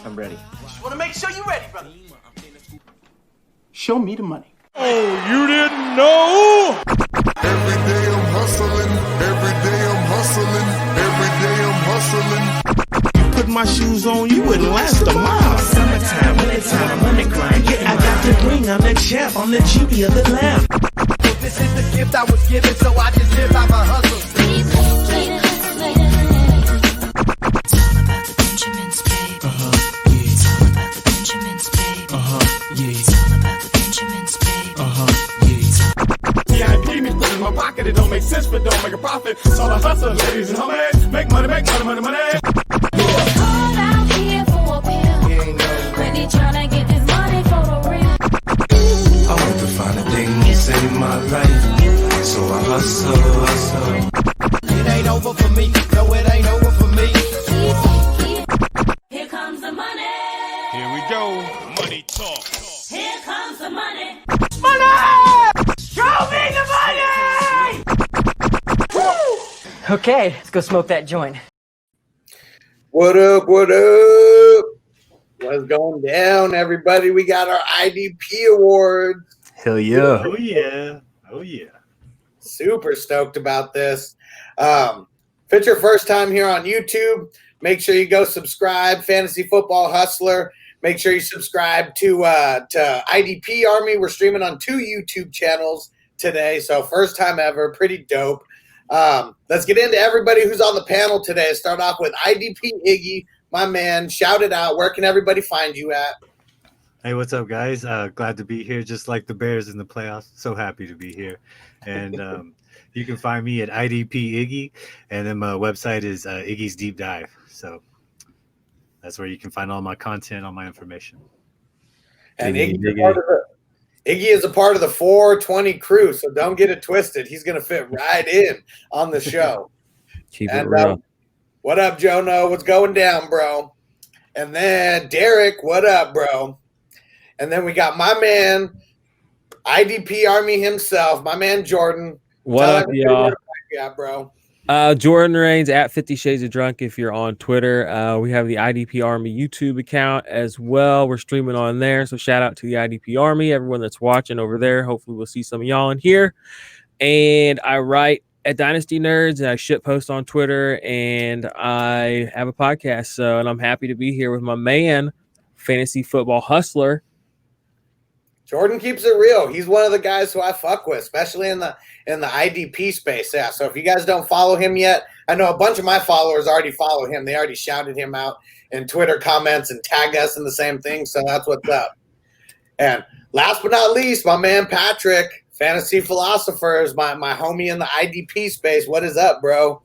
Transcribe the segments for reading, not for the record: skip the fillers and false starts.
I'm ready. Just want to make sure you're ready, brother. Show me the money. Oh, you didn't know? Every day I'm hustling. Every day I'm hustling. Every day I'm hustling. Put my shoes on, you wouldn't last a mile. Summertime, wintertime, I'm on the grind. Yeah, I got the ring, I'm the champ, I'm the genie of the lamp. This is the gift I was given, so I just live by my hustle. It's all about the Benjamins, baby. Yeah. It's all about the Benjamins, baby. Yeah. It's all about the Benjamins, baby. Yeah, I me put in my pocket, it don't make sense, but don't make a profit. It's all a hustle, ladies and homies. Make money, money. Call out here for a pill. Really tryna get this money for the real. I want to find a thing to save my life, so I hustle. It ain't over for me. No, it ain't over for me. Here comes the money. Here we go. Money talk. Here comes the money. Show me the money! Okay, let's go smoke that joint. What up? What up? What's going down, everybody? We got our IDP awards. Hell yeah. Oh, yeah. Oh, yeah. Super stoked about this. If it's your first time here on YouTube, make sure you go subscribe, Fantasy Football Hustler. Make sure you subscribe to IDP Army. We're streaming on 2 YouTube channels today, so first time ever. Pretty dope. Let's get into everybody who's on the panel today. Start off with IDP Iggy, my man. Shout it out. Where can everybody find you at? Hey, what's up, guys? Glad to be here, just like the Bears in the playoffs. So happy to be here. And you can find me at IDP Iggy, and then my website is Iggy's Deep Dive. So that's where you can find all my content, all my information. And Iggy is a part of the 420 crew, so don't get it twisted. He's going to fit right in on the show. Keep it real. What up, Jono? What's going down, bro? And then Derek, what up, bro? And then we got my man, IDP Army himself, my man Jordan. What up, y'all? Yeah, bro. Jordan Reigns at 50 Shades of Drunk if you're on Twitter. We have the IDP Army YouTube account as well. We're streaming on there. So shout out to the IDP Army, everyone that's watching over there. Hopefully we'll see some of y'all in here. And I write at Dynasty Nerds, and I shit post on Twitter, and I have a podcast. So, and I'm happy to be here with my man, Fantasy Football Hustler. Jordan keeps it real. He's one of the guys who I fuck with, especially in the IDP space. Yeah. So if you guys don't follow him yet, I know a bunch of my followers already follow him. They already shouted him out in Twitter comments and tagged us in the same thing. So that's what's up. And last but not least, my man Patrick, Fantasy Philosophers, my homie in the IDP space. What is up, bro?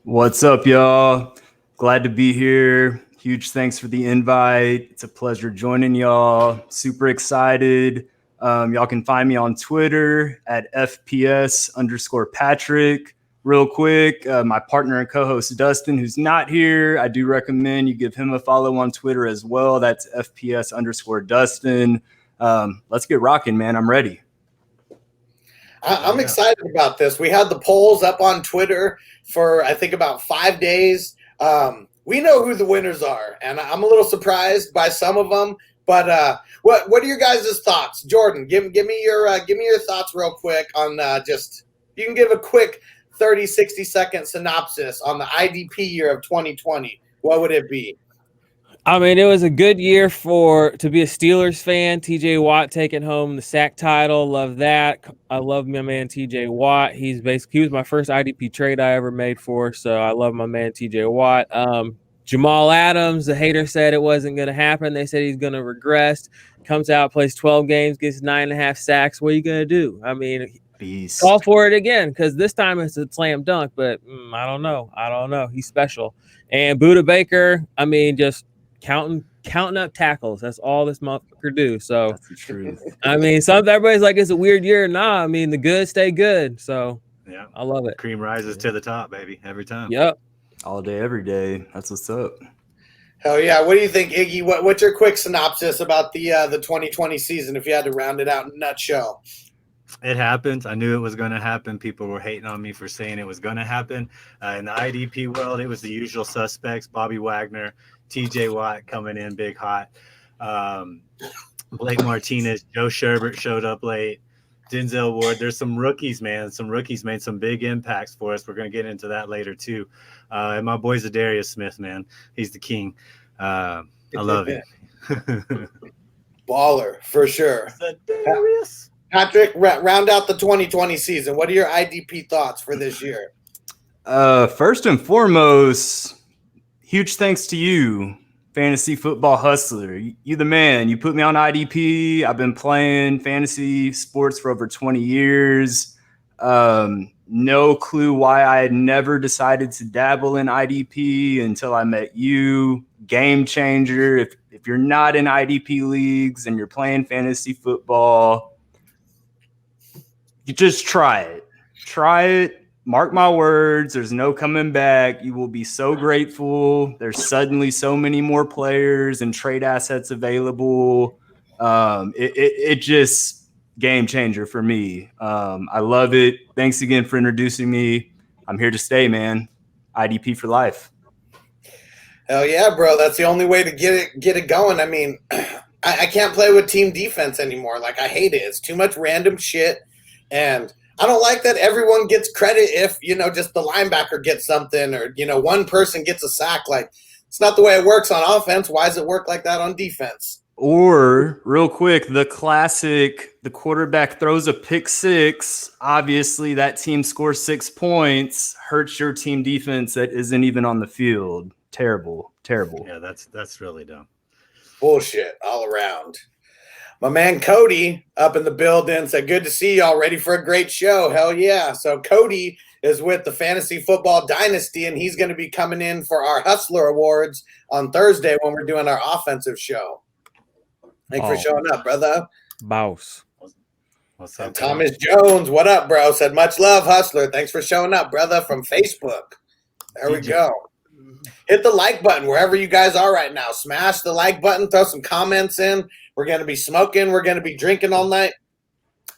What's up, y'all? Glad to be here. Huge thanks for the invite. It's a pleasure joining y'all. Super excited. Y'all can find me on Twitter at FPS_Patrick. Real quick, my partner and co-host Dustin, who's not here, I do recommend you give him a follow on Twitter as well. That's FPS_Dustin. Let's get rocking, man. I'm ready. I'm excited about this. We had the polls up on Twitter for, I think, about 5 days. We know who the winners are, and I'm a little surprised by some of them. But what are your guys' thoughts, Jordan? Give me your thoughts real quick on just you can give a quick 30, 60-second synopsis on the IDP year of 2020. What would it be? I mean, it was a good year to be a Steelers fan. TJ Watt taking home the sack title. Love that. I love my man TJ Watt. He was my first IDP trade I ever made for, so I love my man TJ Watt. Jamal Adams, the hater said it wasn't going to happen. They said he's going to regress. Comes out, plays 12 games, gets 9.5 sacks. What are you going to do? I mean, Beast. Call for it again, because this time it's a slam dunk, but I don't know. He's special. And Budda Baker, I mean, just counting up tackles. That's all this motherfucker do. So that's the truth. I mean, everybody's like, it's a weird year. Nah, I mean, the good stay good. So yeah, I love it. Cream rises to the top, baby, every time. Yep. All day, every day. That's what's up. Hell yeah. What do you think, Iggy? What's your quick synopsis about the 2020 season if you had to round it out in a nutshell? It happened. I knew it was going to happen. People were hating on me for saying it was going to happen. In the IDP world, it was the usual suspects: Bobby Wagner, TJ Watt coming in big hot. Blake Martinez, Joe Sherbert showed up late. Denzel Ward. There's some rookies, man. Some rookies made some big impacts for us. We're going to get into that later, too. And my boy Zadarius Smith, man. He's the king. I love it. Baller, for sure. Zadarius. Patrick, round out the 2020 season. What are your IDP thoughts for this year? First and foremost, huge thanks to you, Fantasy Football Hustler. You the man. You put me on IDP. I've been playing fantasy sports for over 20 years. No clue why I had never decided to dabble in IDP until I met you. Game changer. If you're not in IDP leagues and you're playing fantasy football, you just try it. Try it. Mark my words, there's no coming back. You will be so grateful. There's suddenly so many more players and trade assets available. It just game changer for me. I love it. Thanks again for introducing me. I'm here to stay, man. IDP for life. Hell yeah, bro. That's the only way to get it going. I mean, I can't play with team defense anymore. Like, I hate it. It's too much random shit. And I don't like that everyone gets credit if, just the linebacker gets something or, one person gets a sack. Like, it's not the way it works on offense. Why does it work like that on defense? Or, real quick, the classic, the quarterback throws a pick six. Obviously, that team scores 6 points, hurts your team defense that isn't even on the field. Terrible. Yeah, that's really dumb. Bullshit all around. My man Cody up in the building said, good to see y'all. Ready for a great show. Hell yeah. So Cody is with the Fantasy Football Dynasty, and he's going to be coming in for our Hustler Awards on Thursday when we're doing our offensive show. Thanks for showing up, brother. Boss. What's up, Thomas Jones, what up, bro? Said, much love, Hustler. Thanks for showing up, brother, from Facebook. There we go. Hit the like button wherever you guys are right now. Smash the like button. Throw some comments in. We're going to be smoking. We're going to be drinking all night.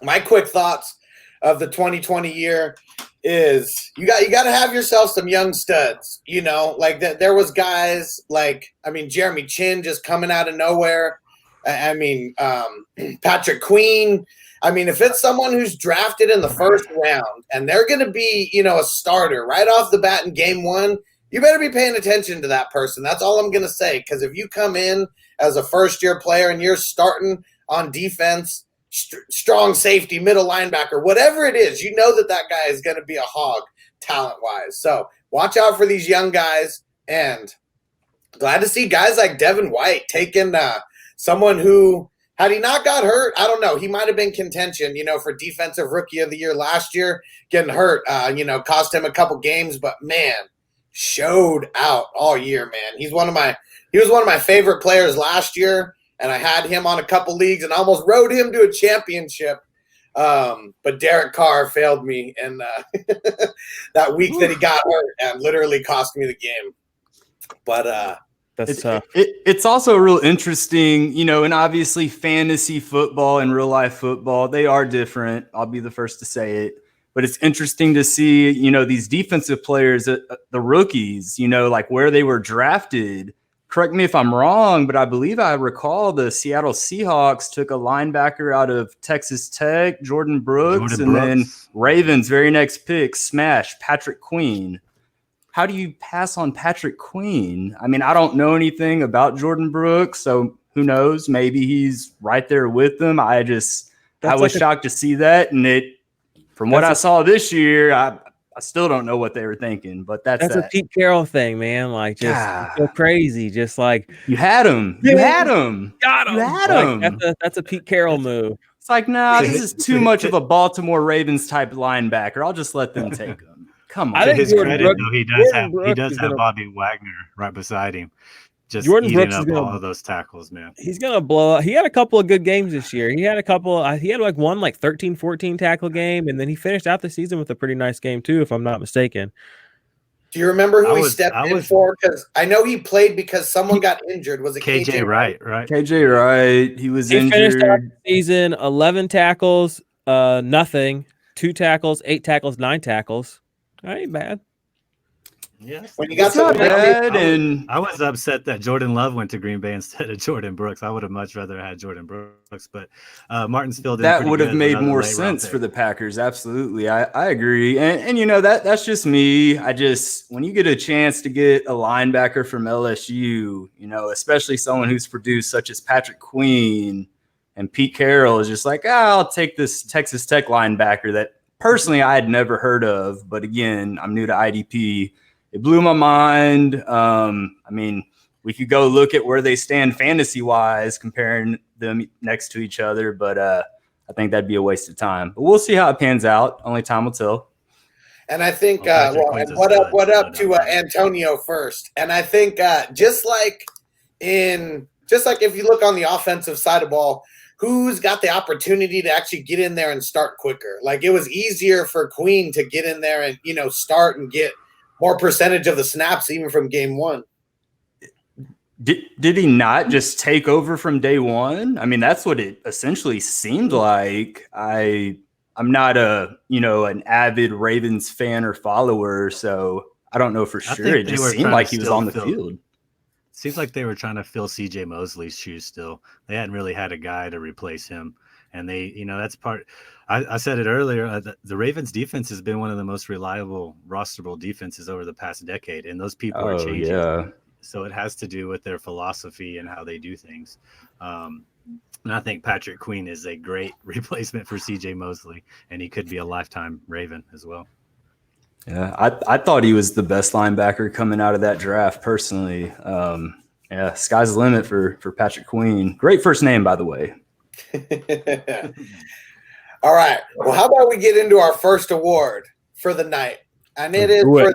My quick thoughts of the 2020 year is you got to have yourself some young studs. Like that. There was guys like, Jeremy Chin just coming out of nowhere. Patrick Queen. If it's someone who's drafted in the first round and they're going to be, a starter right off the bat in game one, you better be paying attention to that person. That's all I'm going to say. Because if you come in as a first-year player and you're starting on defense, strong safety, middle linebacker, whatever it is, you know that guy is going to be a hog talent-wise. So watch out for these young guys. And glad to see guys like Devin White taking someone who, had he not got hurt, I don't know. He might have been contention, for Defensive Rookie of the Year last year. Getting hurt, cost him a couple games. But, man, showed out all year, man. He was one of my favorite players last year, and I had him on a couple leagues and almost rode him to a championship. But Derek Carr failed me in that week that he got hurt and literally cost me the game. But That's tough. It's also real interesting, and obviously fantasy football and real life football, they are different. I'll be the first to say it. But it's interesting to see, these defensive players, the rookies, like where they were drafted. Correct me if I'm wrong, but I believe I recall the Seattle Seahawks took a linebacker out of Texas Tech, Jordan Brooks, then Ravens, very next pick, smash, Patrick Queen. How do you pass on Patrick Queen? I don't know anything about Jordan Brooks, so who knows? Maybe he's right there with them. I was shocked to see that, and from what I saw this year, I still don't know what they were thinking, but that's a Pete Carroll thing, man. Like, just go crazy. Just like you had him. You had him. Got him. You had him. That's a Pete Carroll move. It's like, nah, this is too much of a Baltimore Ravens type linebacker. I'll just let them take him. Come on. To his credit, though, he does have Bobby Wagner right beside him. Just Jordan eating Brooks up is all of those tackles, man. He's going to blow up. He had a couple of good games this year. He had one 13-14 tackle game, and then he finished out the season with a pretty nice game too, if I'm not mistaken. Do you remember who he stepped in for? Because I know he played because someone got injured. Was it KJ Wright? KJ Wright. He was injured. He finished out the season 11 tackles, nothing, 2 tackles, 8 tackles, 9 tackles. That ain't bad. Yes, When you got It's not someone like bad, and I was upset that Jordan Love went to Green Bay instead of Jordan Brooks. I would have much rather had Jordan Brooks, but Martin's filled in that pretty would have good. made Another more late round sense pick. for the Packers. Absolutely. I agree. And you know, that's just me. When you get a chance to get a linebacker from LSU, you know, especially someone who's produced such as Patrick Queen and Pete Carroll is just like, I'll take this Texas Tech linebacker that personally I had never heard of. But again, I'm new to IDP. It blew my mind. I mean, we could go look at where they stand fantasy wise, comparing them next to each other, but I think that'd be a waste of time. But we'll see how it pans out. Only time will tell. And I think, Patrick well, Queen's and a what up, stud, what no up doubt to about it. Antonio first. And I think just like if you look on the offensive side of the ball, who's got the opportunity to actually get in there and start quicker? Like it was easier for Queen to get in there and, you know, start and get more percentage of the snaps even from game one. Did he not just take over from day one? I mean, that's what it essentially seemed like. I'm not an avid Ravens fan or follower, so I don't know for I sure. think It they just were seemed trying like to he was still on the fill- field. Seems like they were trying to fill CJ Mosley's shoes still. They hadn't really had a guy to replace him. And they, you know, that's part. I said it earlier. The Ravens defense has been one of the most reliable rosterable defenses over the past decade. And those people are Oh, changing. yeah. So it has to do with their philosophy and how they do things. And I think Patrick Queen is a great replacement for CJ Mosley. And he could be a lifetime Raven as well. Yeah, I thought he was the best linebacker coming out of that draft, personally. Yeah, sky's the limit for Patrick Queen. Great first name, by the way. All right. Well, how about we get into our first award for the night? And it is for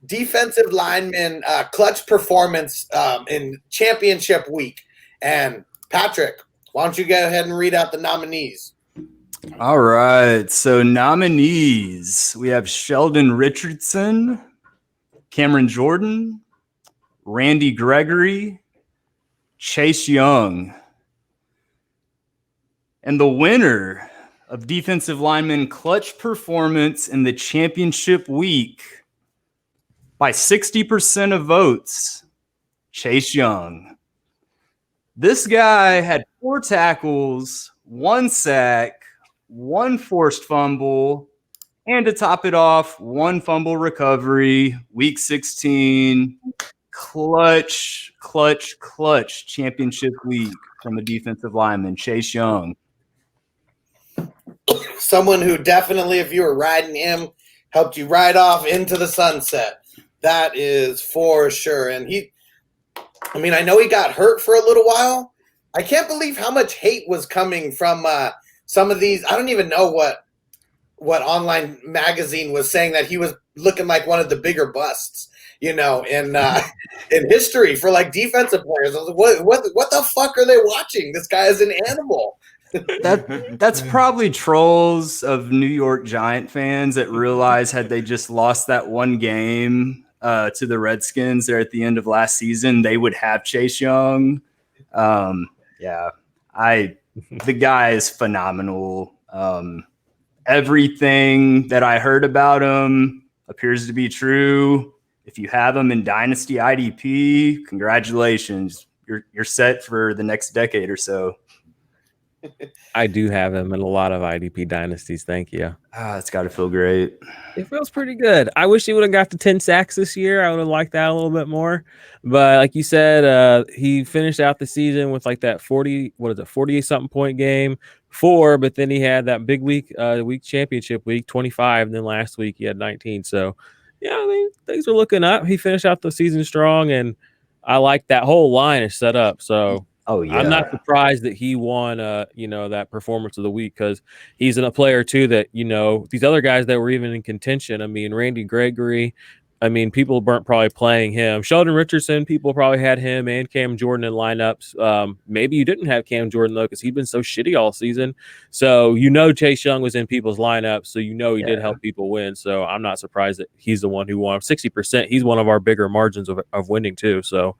defensive lineman clutch performance in championship week. And Patrick, why don't you go ahead and read out the nominees? All right. So nominees, we have Sheldon Richardson, Cameron Jordan, Randy Gregory, Chase Young. And the winner of defensive lineman clutch performance in the championship week by 60% of votes, Chase Young. This guy had 4 tackles, 1 sack, 1 forced fumble, and to top it off, 1 fumble recovery, week 16, clutch championship week from a defensive lineman, Chase Young. Someone who definitely, if you were riding him, helped you ride off into the sunset. That is for sure. And I know he got hurt for a little while. I can't believe how much hate was coming from some of these. I don't even know what online magazine was saying that he was looking like one of the bigger busts, you know, in history for like defensive players. I was like, what the fuck are they watching? This guy is an animal. That's probably trolls of New York Giant fans that realize had they just lost that one game to the Redskins there at the end of last season, they would have Chase Young. The guy is phenomenal. Everything that I heard about him appears to be true. If you have him in Dynasty IDP, congratulations. You're set for the next decade or so. I do have him in a lot of IDP dynasties. Thank you. It's got to feel great. It feels pretty good. I wish he would have got to 10 sacks this year. I would have liked that a little bit more. But like you said, he finished out the season with like that 40-something point game, 4, but then he had that big week championship week, 25, and then last week he had 19. So, yeah, I mean, things are looking up. He finished out the season strong, and I like that whole line is set up. So, oh yeah, I'm not surprised that he won, that performance of the week, because he's a player too that, these other guys that were even in contention. I mean, Randy Gregory, people weren't probably playing him. Sheldon Richardson, people probably had him and Cam Jordan in lineups. Maybe you didn't have Cam Jordan though, because he'd been so shitty all season. So, Chase Young was in people's lineups. So, he did help people win. So I'm not surprised that he's the one who won 60%. He's one of our bigger margins of winning too. So.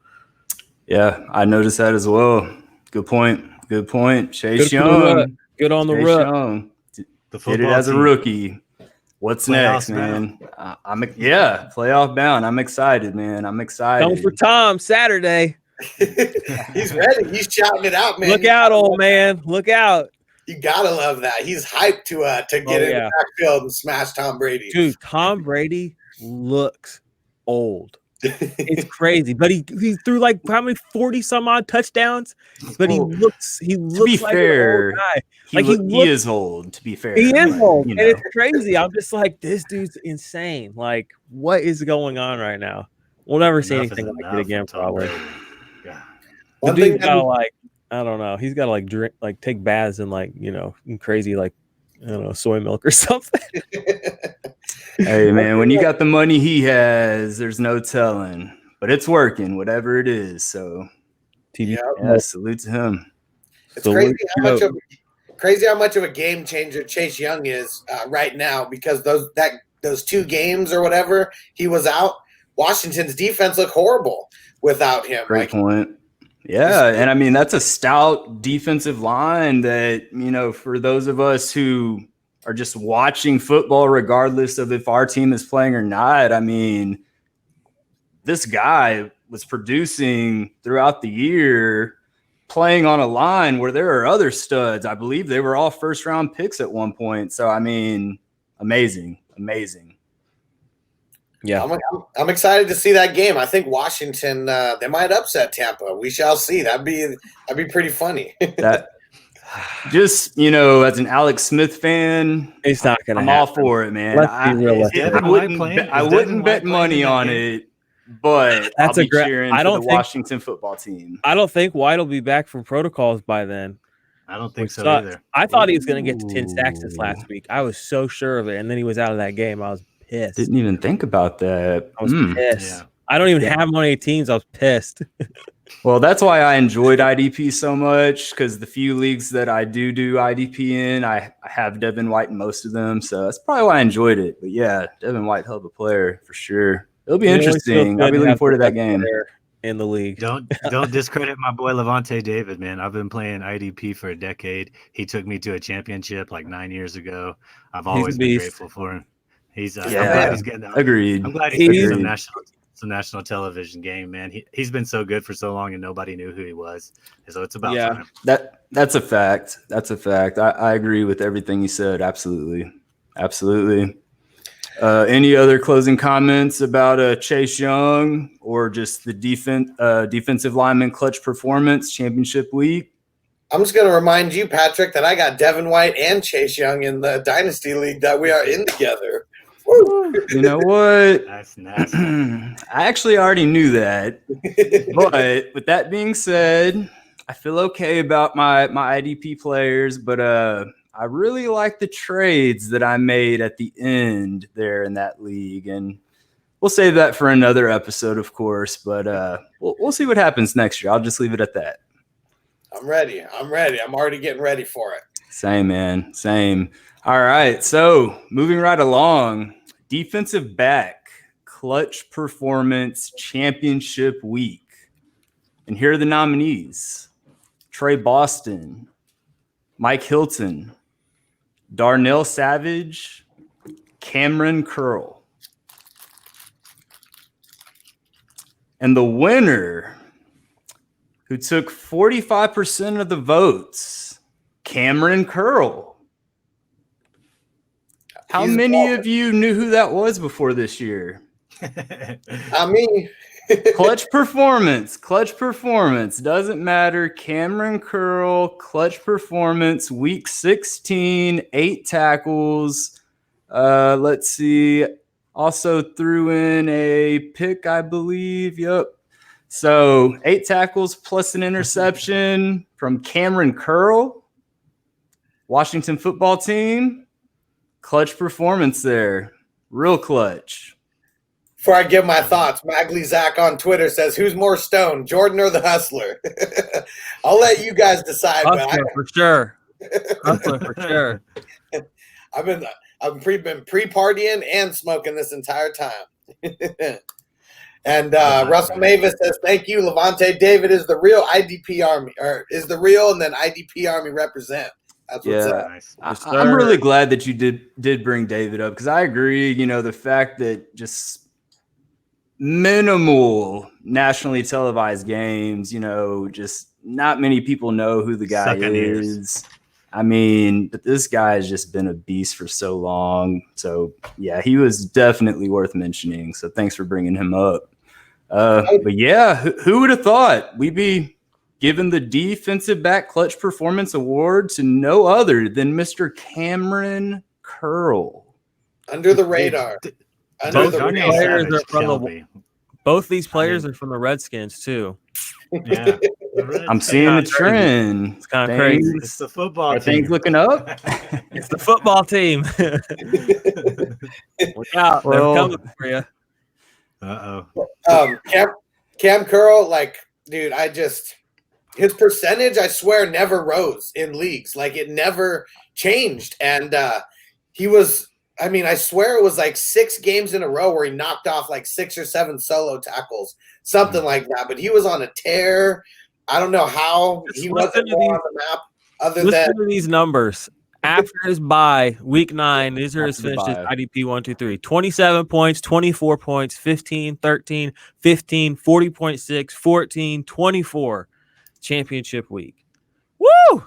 Yeah, I noticed that as well. Good point. Chase Young. Good on the rookie. Did it as a rookie. What's Playoffs next, man? Playoff bound. I'm excited, man. I'm excited. Coming for Tom Saturday. He's ready. He's shouting it out, man. Look out, old man. Look out. You gotta love that. He's hyped to get in the backfield and smash Tom Brady. Dude, Tom Brady looks old. It's crazy, but he threw like how many 40 some odd touchdowns. But he looks to be like fair, an old guy. He is old. To be fair, he is old, you and it's crazy. I'm just like, this dude's insane. Like, what is going on right now? We'll never see anything like it again, probably. Yeah. The dude's gotta like, I don't know. He's gotta like drink, like take baths in like in crazy like I don't know soy milk or something. Hey man, when you got the money he has, there's no telling. But it's working, whatever it is. So, salute to him. It's crazy how much of a game changer Chase Young is right now because those 2 games or whatever he was out. Washington's defense looked horrible without him. Great point. Yeah, and I mean that's a stout defensive line that for those of us who are just watching football, regardless of if our team is playing or not. I mean, this guy was producing throughout the year, playing on a line where there are other studs. I believe they were all first-round picks at one point. So, I mean, amazing. Yeah, I'm excited to see that game. I think Washington they might upset Tampa. We shall see. That'd be pretty funny. That. Just as an Alex Smith fan, it's not gonna. I'm all for it, man. I wouldn't bet money on it, but that's I'll be cheering for the Washington football team. I don't think White will be back from protocols by then. I don't think so either. I thought he was going to get to 10 sacks this last week. I was so sure of it, and then he was out of that game. I was pissed. Didn't even think about that. I was pissed. Yeah. I don't even have him on 18s. I was pissed. Well, that's why I enjoyed IDP so much, because the few leagues that I do IDP in, I have Devin White in most of them. So that's probably why I enjoyed it. But yeah, Devin White, hell of a player for sure. It'll be interesting. I'll be looking forward to that game. In the league. Don't discredit my boy Levante David, man. I've been playing IDP for a decade. He took me to a championship like 9 years ago. I've always been grateful for him. He's I'm glad he's getting that. Agreed. I'm glad he's getting some national television game, man. He's been so good for so long and nobody knew who he was. So it's about time. That's a fact. I agree with everything you said. Absolutely. Any other closing comments about Chase Young or just the defensive lineman clutch performance championship week? I'm just going to remind you, Patrick, that I got Devin White and Chase Young in the Dynasty League that we are in together. Woo. You know what? That's nasty. I actually already knew that. But with that being said, I feel okay about my IDP players, but I really like the trades that I made at the end there in that league, and we'll save that for another episode, of course, but we'll see what happens next year. I'll just leave it at that. I'm ready. I'm already getting ready for it. Same, man. Same. All right, so moving right along, defensive back, clutch performance championship week. And here are the nominees: Trey Boston, Mike Hilton, Darnell Savage, Cameron Curl. And the winner, who took 45% of the votes, Cameron Curl. How many of you knew who that was before this year? I mean, clutch performance. Doesn't matter. Cameron Curl, clutch performance, week 16, 8 tackles. Let's see. Also threw in a pick, I believe. Yep. So 8 tackles plus an interception from Cameron Curl. Washington football team. Clutch performance there. Real clutch. Before I give my thoughts, Magley Zach on Twitter says, who's more stoned, Jordan or the Hustler? I'll let you guys decide. Hustler for sure. Hustler for sure. I've been pre-partying and smoking this entire time. And Russell Mavis says, thank you. Levante David is the real IDP Army, or is the real, and then IDP Army represent. That's what's up. Nice. I'm really glad that you did bring David up, because I agree. You know, the fact that just minimal nationally televised games, you know, just not many people know who the guy Sucking ears. is. I mean, but this guy has just been a beast for so long. So yeah, he was definitely worth mentioning. So thanks for bringing him up. But yeah, who would have thought we'd be giving the defensive back clutch performance award to no other than Mr. Cameron Curl. Under the radar. Under the radar. Both these players are from the Redskins too. Yeah, I'm seeing the trend. It's kind of crazy. It's the football Are team. things looking up? It's the football team. Look out, they're coming for you. Cam Curl, like, dude, his percentage, I swear, never rose in leagues. Like, it never changed. And he was, I mean, I swear it was like 6 games in a row where he knocked off like 6 or 7 solo tackles, something like that. But he was on a tear. I don't know how he wasn't more on the map Listen to these numbers. After his bye, week 9, these are his finishes, IDP 1, 2, 3. 27 points, 24 points, 15, 13, 15, 40.6, 14, 24. Championship week. Woo!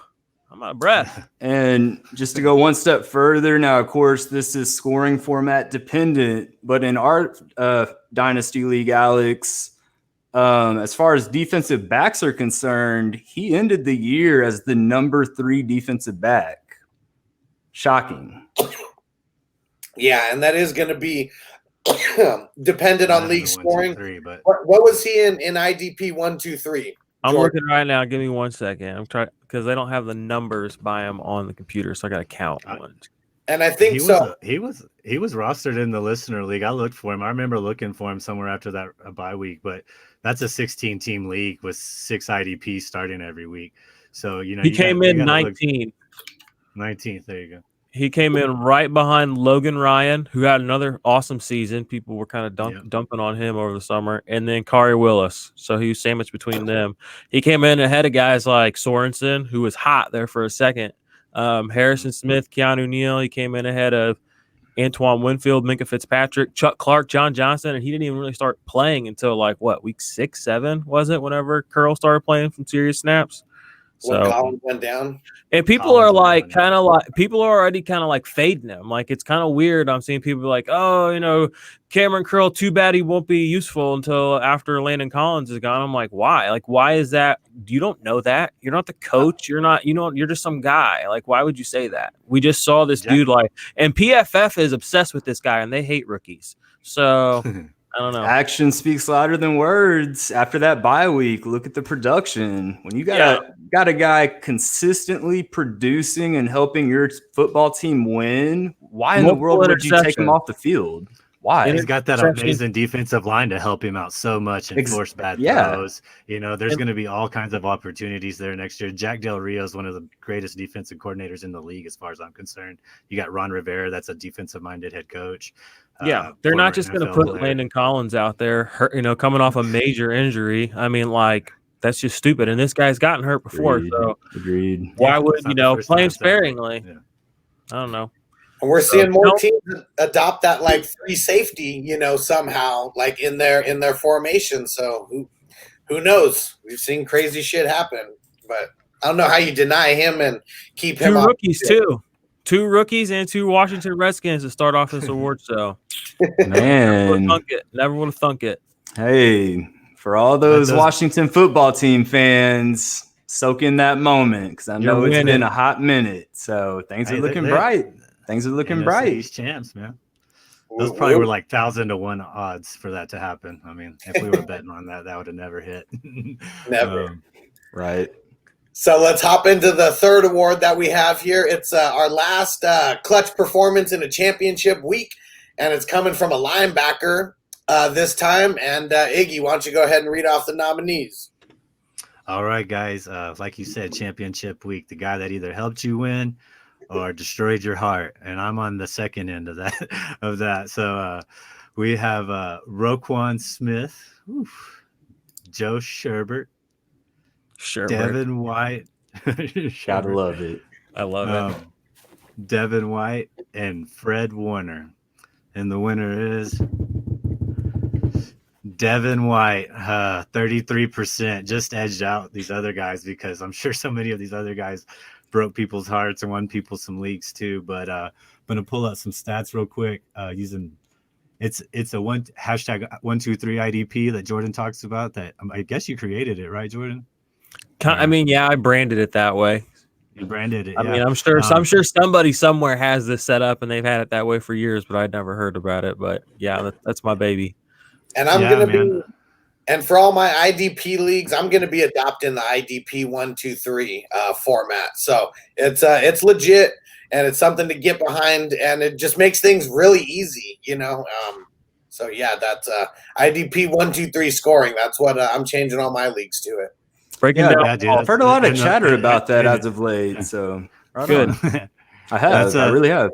I'm out of breath. And just to go one step further, now, of course, this is scoring format dependent, but in our Dynasty League, Alex, as far as defensive backs are concerned, he ended the year as the number 3 defensive back. Shocking. Yeah, and that is going to be dependent on league scoring. 1, 2, 3, but what was he in IDP 1, 2, 3? I'm looking right now. Give me 1 second. I'm trying because they don't have the numbers by him on the computer, so I got to count one. And I think he was rostered in the listener league. I looked for him. I remember looking for him somewhere after that bye week, but that's a 16-team league with 6 IDPs starting every week. So he came in 19th. 19th. There you go. He came in right behind Logan Ryan, who had another awesome season. People were kind of dumping on him over the summer. And then Kari Willis. So he was sandwiched between them. He came in ahead of guys like Sorensen, who was hot there for a second. Harrison Smith, Keanu Neal. He came in ahead of Antoine Winfield, Minka Fitzpatrick, Chuck Clark, John Johnson. And he didn't even really start playing until week 6, 7, was it? Whenever Curl started playing some serious snaps. When Collins went down. And people are already kind of fading him. Like, it's kind of weird. I'm seeing people like, oh, you know, Cameron Curl, too bad he won't be useful until after Landon Collins is gone. I'm like, why? Like, why is that? You don't know that. You're not the coach. You're not, you're just some guy. Like, why would you say that? We just saw this dude and PFF is obsessed with this guy and they hate rookies. So I don't know. Action speaks louder than words. After that bye week, look at the production. When you got a guy consistently producing and helping your football team win, why in the world would you take him off the field? Why? He's got that amazing defensive line to help him out so much and force bad throws. You know, there's going to be all kinds of opportunities there next year. Jack Del Rio is one of the greatest defensive coordinators in the league, as far as I'm concerned. You got Ron Rivera, that's a defensive-minded head coach. Yeah, they're not just going to put Landon Collins out there, coming off a major injury. I mean, like, that's just stupid. And this guy's gotten hurt before. Agreed. Why would, play him sparingly? Yeah. I don't know. And we're seeing more teams adopt that like 3 safety, somehow like in their formation. So who knows? We've seen crazy shit happen, but I don't know how you deny him and keep him. 2 rookies too. 2 rookies and 2 Washington Redskins to start off this award show. Man, never would have thunk it. Hey, for all those Washington football team fans, soak in that moment because I know it's been a hot minute. So things are looking bright. Things are looking bright. These champs, man. Those probably were like 1,000 to 1 odds for that to happen. I mean, if we were betting on that, that would have never hit. Never. Right. So let's hop into the third award that we have here. It's our last clutch performance in a championship week, and it's coming from a linebacker this time. And Iggy, why don't you go ahead and read off the nominees? All right, guys. Like you said, championship week, the guy that either helped you win or destroyed your heart, and I'm on the second end of that. So we have Roquan Smith, Joe Sherbert, Devin White. Gotta love it. I love it. Devin White and Fred Warner. And the winner is Devin White, 33%. Just edged out these other guys because I'm sure so many of these other guys broke people's hearts and won people some leagues too. But I'm going to pull out some stats real quick using it's a hashtag 123 IDP that Jordan talks about. That I guess you created it, right, Jordan? I mean, yeah, I branded it that way. You branded it. I mean, I'm sure somebody somewhere has this set up and they've had it that way for years, but I'd never heard about it. But yeah, that's my baby. And I'm gonna be, and for all my IDP leagues, I'm gonna be adopting the IDP 123 format. So it's legit and it's something to get behind, and it just makes things really easy, you know. So yeah, that's IDP 123 scoring. That's what I'm changing all my leagues to it. Breaking down. I've heard a lot of chatter about that as of late. So good. I have. I really have.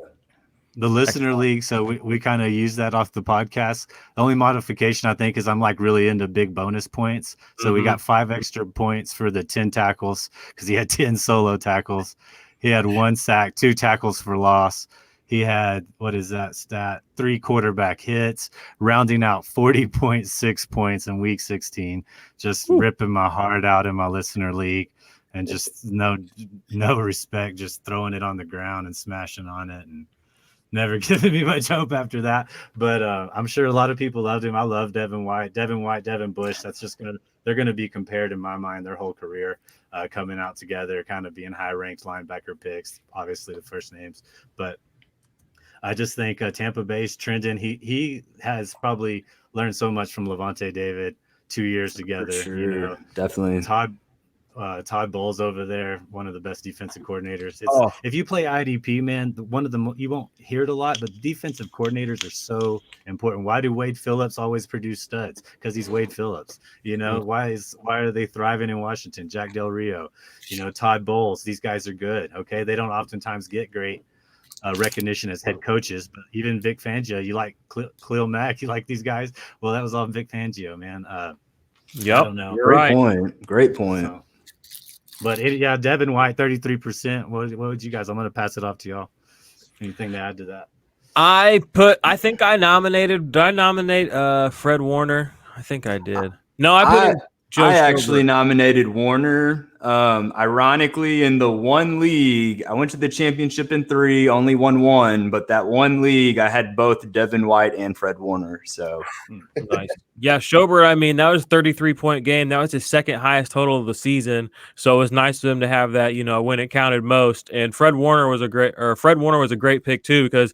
The listener league, so we kind of use that off the podcast. The only modification I think is I'm like really into big bonus points. So we got 5 extra points for the 10 tackles because he had 10 solo tackles. He had 1 sack, 2 tackles for loss. He had, what is that stat? 3 quarterback hits, rounding out 40.6 points in week 16. Just ripping my heart out in my listener league, and just no respect, just throwing it on the ground and smashing on it, and never giving me much hope after that. But I'm sure a lot of people loved him. I love Devin White, Devin Bush. They're gonna be compared in my mind their whole career, coming out together, kind of being high-ranked linebacker picks. Obviously, the first names, but I just think Tampa Bay's trending. He has probably learned so much from Levante David 2 years together. Sure. You know, Definitely. Todd Bowles over there, one of the best defensive coordinators. If you play IDP, man, you won't hear it a lot, but defensive coordinators are so important. Why do Wade Phillips always produce studs? Because he's Wade Phillips. You know, why are they thriving in Washington? Jack Del Rio, you know, Todd Bowles. These guys are good. Okay, they don't oftentimes get great recognition as head coaches, but even Vic Fangio, you like Khalil Mack, you like these guys. Well, that was all Vic Fangio, man. I don't know. Great point. So, but Devin White, 33%. What would you guys? I'm going to pass it off to y'all. Anything to add to that? I think I nominated. Did I nominate Fred Warner? I think I did. No, I actually nominated Warner. Ironically, in the one league, I went to the championship in 3, only won 1, but that one league, I had both Devin White and Fred Warner. So nice. Yeah, Schobert, I mean, that was a 33-point game. That was his second highest total of the season. So it was nice for him to have that, you know, when it counted most. And Fred Warner was a great pick too, because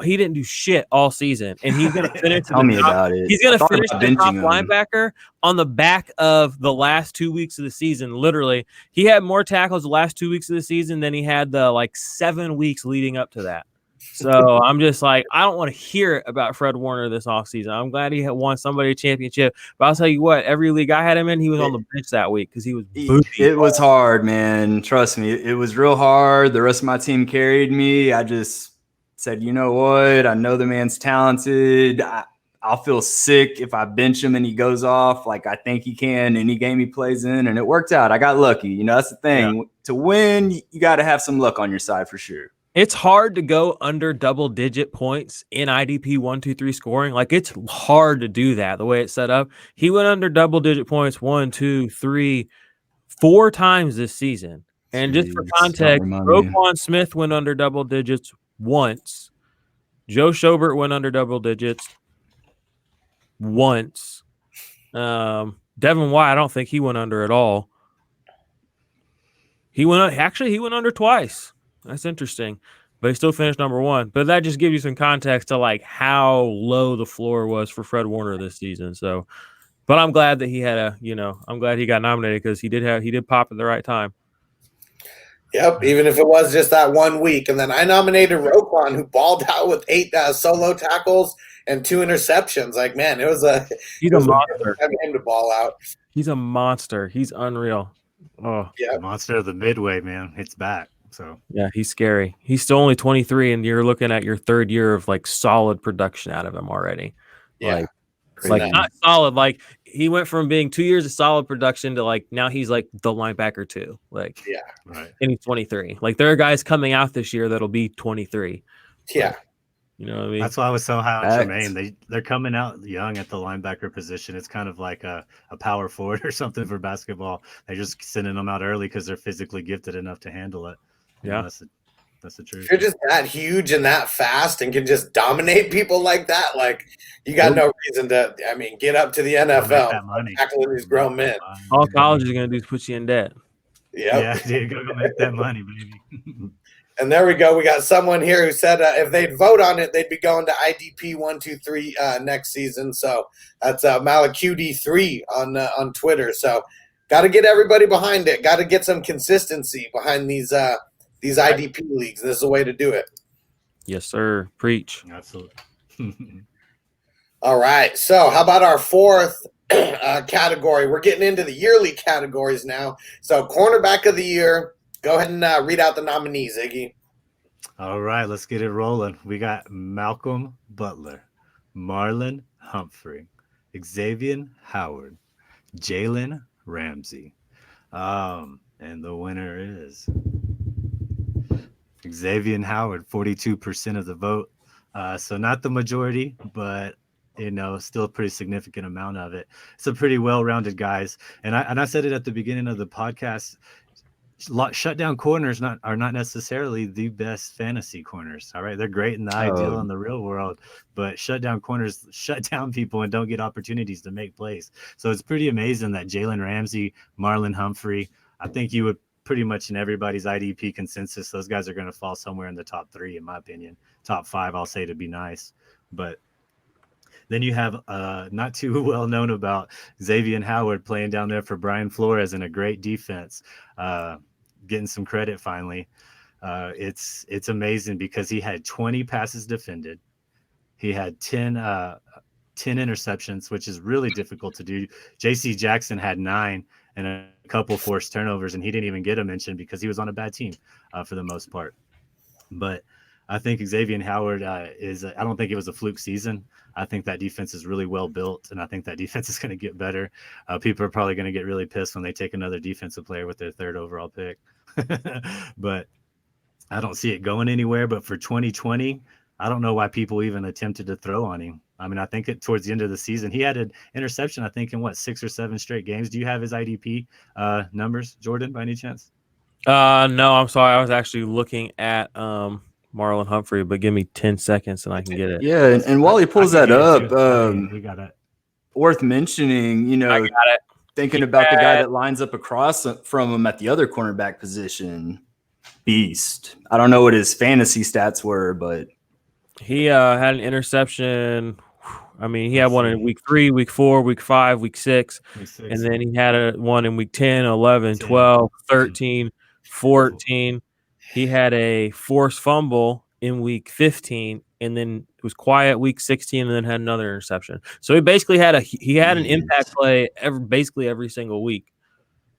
he didn't do shit all season, and he's going to finish. Tell me about it. He's going to finish the top linebacker on the back of the last 2 weeks of the season. Literally, he had more tackles the last 2 weeks of the season than he had the 7 weeks leading up to that. So I'm just like, I don't want to hear about Fred Warner this offseason. I'm glad he had won somebody a championship, but I'll tell you what, every league I had him in, he was on the bench that week because he was booty. It was hard, man. Trust me, it was real hard. The rest of my team carried me. I just said, you know what? I know the man's talented. I'll feel sick if I bench him and he goes off like I think he can any game he plays in, and it worked out. I got lucky. You know, that's the thing. Yeah. To win, you got to have some luck on your side for sure. It's hard to go under double-digit points in IDP 1-2-3 scoring. Like, it's hard to do that the way it's set up. He went under double-digit points 1, 2, 3, 4 times this season. And just for context, Roquan Smith went under double digits once. Joe Schobert went under double digits once. Devin White, I don't think he went under at all. He went under twice. That's interesting. But he still finished number 1. But that just gives you some context to how low the floor was for Fred Warner this season. So, but I'm glad that he had I'm glad he got nominated because he did pop at the right time. Yep, even if it was just that 1 week. And then I nominated Roquan, who balled out with 8 solo tackles and 2 interceptions. Like, man, he's a monster. Having him to ball out. He's a monster. He's unreal. Oh, yeah, the monster of the midway, man. It's back. So yeah, he's scary. He's still only 23, and you're looking at your 3rd year of solid production out of him already. Yeah. Like nice. not solid. Like he went from being 2 years of solid production to like now he's like the linebacker too. Like Yeah. Right. and he's 23. Like there are guys coming out this year that'll be 23. Yeah. Like, you know what I mean? That's why I was so high on Fact. Tremaine. They're coming out young at the linebacker position. It's kind of like a power forward or something for basketball. They're just sending them out early because they're physically gifted enough to handle it. You know, that's the truth. If you're just that huge and that fast and can just dominate people like that, like you got no reason to. I mean, get up to the NFL, that money. tackling these grown men. All college is gonna do is put you in debt. Yep. Yeah, dude, go make that money, baby. And there we go. We got someone here who said if they'd vote on it, they'd be going to IDP 123 next season. So that's Malacudi3 on Twitter. So got to get everybody behind it. Got to get some consistency behind these IDP leagues. This is a way to do it. Yes, sir. Preach. Absolutely. All right. So how about our fourth category? We're getting into the yearly categories now. So cornerback of the year. Go ahead and read out the nominees, Iggy. All right, let's get it rolling. We got Malcolm Butler, Marlon Humphrey, Xavier Howard, Jalen Ramsey. And the winner is Xavier Howard, 42% of the vote. So not the majority, but still a pretty significant amount of it. It's a pretty well-rounded guys. And I said it at the beginning of the podcast. Shutdown corners are not necessarily the best fantasy corners. All right, they're great in the ideal in the real world, but shutdown corners shut down people and don't get opportunities to make plays. So it's pretty amazing that Jalen Ramsey, Marlon Humphrey. I think you would pretty much in everybody's IDP consensus, those guys are going to fall somewhere in the top 3, in my opinion. Top 5, I'll say, to be nice, but. Then you have not too well known about Xavier Howard playing down there for Brian Flores in a great defense, getting some credit finally. It's amazing because he had 20 passes defended. He had 10 interceptions, which is really difficult to do. J.C. Jackson had 9 and a couple forced turnovers, and he didn't even get a mention because he was on a bad team for the most part. But I think Xavier Howard I don't think it was a fluke season. I think that defense is really well built, and I think that defense is going to get better. People are probably going to get really pissed when they take another defensive player with their 3rd overall pick. But I don't see it going anywhere. But for 2020, I don't know why people even attempted to throw on him. I mean, I think towards the end of the season, he had an interception, I think, in 6 or 7 straight games. Do you have his IDP numbers, Jordan, by any chance? No, I'm sorry. I was actually looking at Marlon Humphrey, but give me 10 seconds and I can get it. Yeah, and while he pulls that up, we got it. Worth mentioning, I got it. thinking about the guy that lines up across from him at the other cornerback position, Beast. I don't know what his fantasy stats were, but he had an interception. I mean, he had one in week 3, week 4, week 5, week 6, and then he had one in week 10, 11, 12, 13, 14. He had a forced fumble in week 15, and then it was quiet week 16, and then had another interception. So he basically had an impact play basically every single week.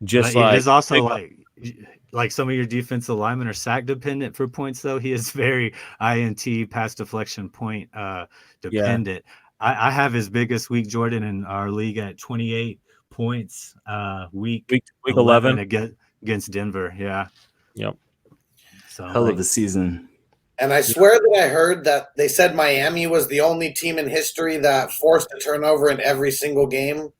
Just but like it is also like some of your defensive linemen are sack dependent for points, though. He is very INT pass deflection point dependent. Yeah. I have his biggest week, Jordan, in our league at 28 points week 11 against Denver. Yeah. Yep. So, hell of a season. And I swear that I heard that they said Miami was the only team in history that forced a turnover in every single game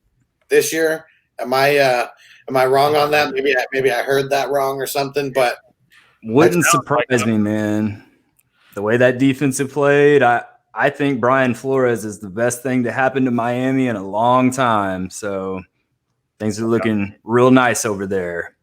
this year. Am I wrong on that? Maybe I heard that wrong or something, but wouldn't surprise me, man. The way that defense played, I think Brian Flores is the best thing to happen to Miami in a long time. So things are looking real nice over there.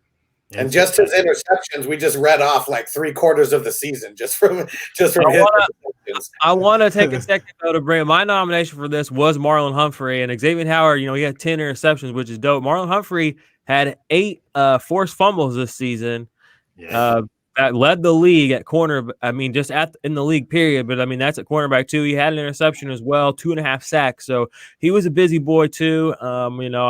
And just his interceptions, we just read off like 3/4 of the season just from his interceptions. I want to take a second though to bring my nomination for this was Marlon Humphrey and Xavier Howard. He had 10 interceptions, which is dope. Marlon Humphrey had 8 forced fumbles this season. that led the league at corner. I mean, just in the league period, but I mean that's at cornerback too. He had an interception as well, 2.5 sacks. So he was a busy boy too.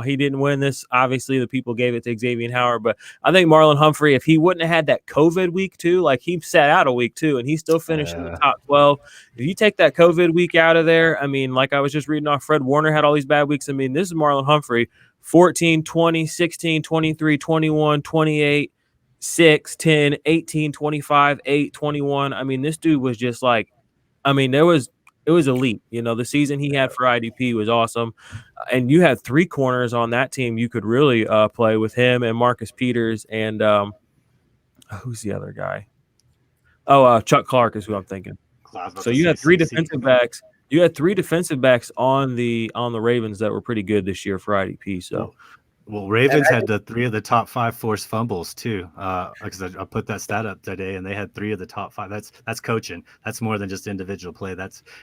He didn't win this. Obviously, the people gave it to Xavier Howard, but I think Marlon Humphrey, if he wouldn't have had that COVID week too, like he sat out a week too, and he still finished in the top 12. If you take that COVID week out of there, I mean, like I was just reading off, Fred Warner had all these bad weeks. I mean, this is Marlon Humphrey, 14, 20, 16, 23, 21, 28. 6, 10, 18, 25, 8, 21. I mean, this dude was just like, I mean, it was elite. The season he had for IDP was awesome. And you had 3 corners on that team. You could really play with him and Marcus Peters and who's the other guy? Oh, Chuck Clark is who I'm thinking. So you had 3 defensive backs. You had 3 defensive backs on the Ravens that were pretty good this year for IDP. So. Well, Ravens had 3 of the top 5 forced fumbles too. Because I put that stat up today, and they had 3 of the top 5. That's coaching. That's more than just individual play.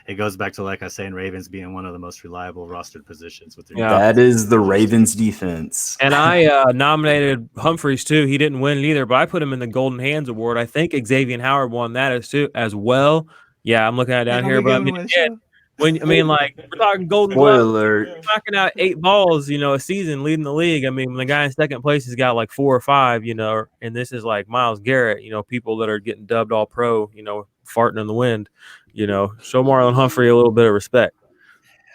It goes back to, like I say, in Ravens being one of the most reliable rostered positions. That is the Ravens defense. And I nominated Humphreys too. He didn't win it either, but I put him in the Golden Hands Award. I think Xavier Howard won that as well. Yeah, I'm looking at it down here, but I mean, again, like we're talking Golden Glove, knocking out 8 balls, a season, leading the league. I mean, when the guy in second place has got like 4 or 5, and this is like Myles Garrett, people that are getting dubbed all pro, farting in the wind, show Marlon Humphrey a little bit of respect.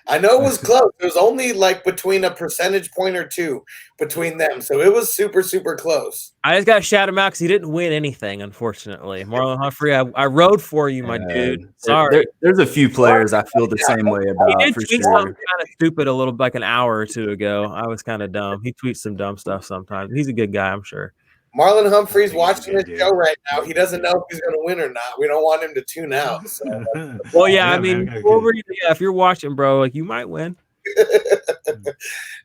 I know it was close. It was only like between a percentage point or 2 between them. So it was super, super close. I just got to shout him out because he didn't win anything, unfortunately. Marlon Humphrey, I rode for you, my dude. Sorry. There's a few players I feel the same way about. He did for tweet sure. something kind of stupid a little, like an hour or 2 ago. I was kind of dumb. He tweets some dumb stuff sometimes. He's a good guy, I'm sure. Marlon Humphrey's watching this show right now. He doesn't know if he's going to win or not. We don't want him to tune out. So. Well, yeah, I mean, if you're watching, bro, like you might win.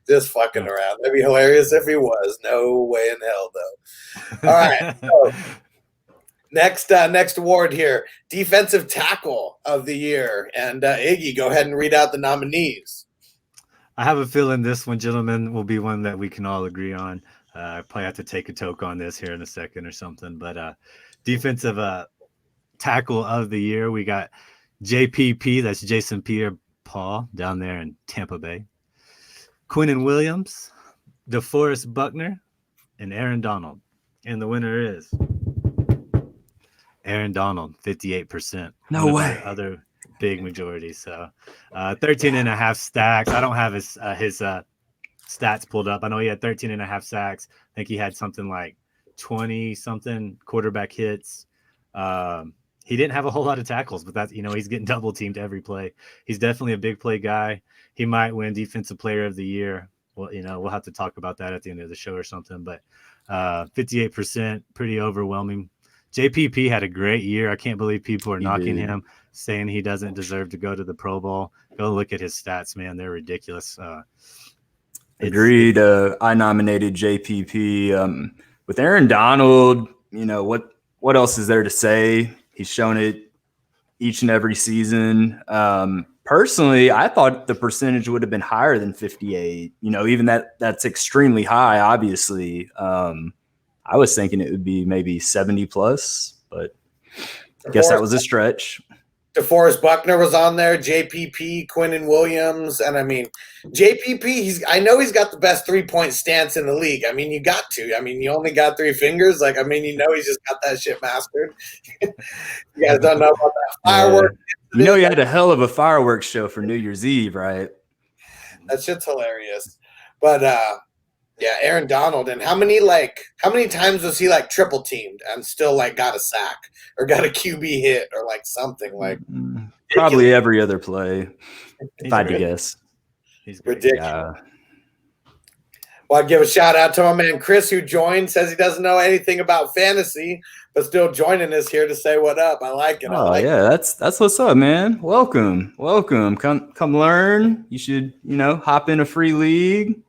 Just fucking around. That'd be hilarious if he was. No way in hell, though. All right. So, next award here, Defensive Tackle of the Year. And Iggy, go ahead and read out the nominees. I have a feeling this one, gentlemen, will be one that we can all agree on. I probably have to take a toke on this here in a second or something. But Defensive Tackle of the Year, we got JPP, that's Jason Pierre-Paul, down there in Tampa Bay. Quinnen Williams, DeForest Buckner, and Aaron Donald. And the winner is Aaron Donald, 58%. No way. Other big majority. So 13.5 stacks. I don't have his stats pulled up. I know he had 13.5 sacks. I think he had something like 20-something quarterback hits. He didn't have a whole lot of tackles, but that's, he's getting double teamed every play. He's definitely a big play guy. He might win Defensive Player of the Year. Well, we'll have to talk about that at the end of the show or something, but 58%, pretty overwhelming. JPP had a great year. I can't believe people are knocking him, saying he doesn't deserve to go to the Pro Bowl. Go look at his stats, man. They're ridiculous. Agreed. I nominated JPP. With Aaron Donald, what else is there to say? He's shown it each and every season. Personally, I thought the percentage would have been higher than 58. Even that's extremely high, obviously. I was thinking it would be maybe 70 plus, but I guess that was a stretch. DeForest Buckner was on there, JPP, Quinnen Williams, and I mean, JPP, I know he's got the best 3-point stance in the league. I mean, you got to. I mean, you only got 3 fingers. Like, I mean, he's just got that shit mastered. You guys don't know about that firework. He had a hell of a fireworks show for New Year's Eve, right? That shit's hilarious. But yeah, Aaron Donald, and how many times was he like triple teamed and still like got a sack or got a QB hit or like something like probably every other play, if I had to guess. He's ridiculous. Well, I'd give a shout out to my man Chris, who joined, says he doesn't know anything about fantasy, but still joining us here to say what up. I like it. That's what's up, man. Welcome. Come learn. You should, hop in a free league,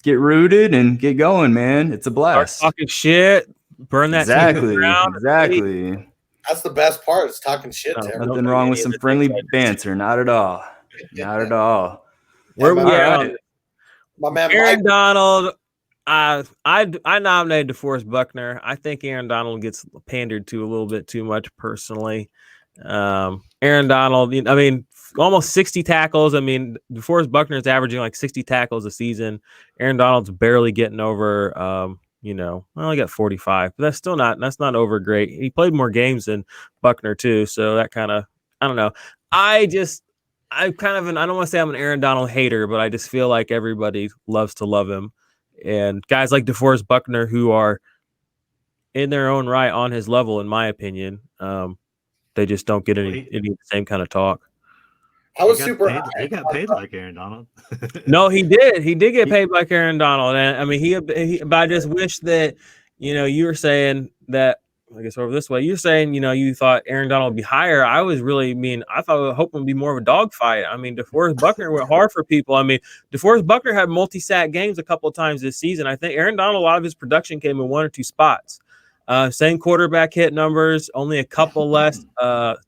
get rooted, and get going, man. It's a blast. Start talking shit. Burn that Exactly. That's the best part, is talking shit to everyone. Nothing wrong with some friendly banter. Not at all. Not at all. Where we at? My man Aaron Donald, I nominated DeForest Buckner. I think Aaron Donald gets pandered to a little bit too much personally. Aaron Donald, I mean, almost 60 tackles. I mean, DeForest Buckner is averaging like 60 tackles a season. Aaron Donald's barely getting over, well, I got 45, but that's not over great. He played more games than Buckner too, so that kind of, I don't know. I don't want to say I'm an Aaron Donald hater, but I just feel like everybody loves to love him. And guys like DeForest Buckner, who are in their own right on his level, in my opinion, they just don't get any of the same kind of talk. I was He got paid like Aaron Donald. No, he did. He did get paid like Aaron Donald, and I mean, but I just wish that you were saying that. I guess over this way, you're saying you thought Aaron Donald would be higher. I was really I thought hoping would be more of a dogfight. I mean, DeForest Buckner went hard for people. I mean, DeForest Buckner had multi-sack games a couple of times this season. I think Aaron Donald, a lot of his production came in one or two spots. Same quarterback hit numbers, only a couple less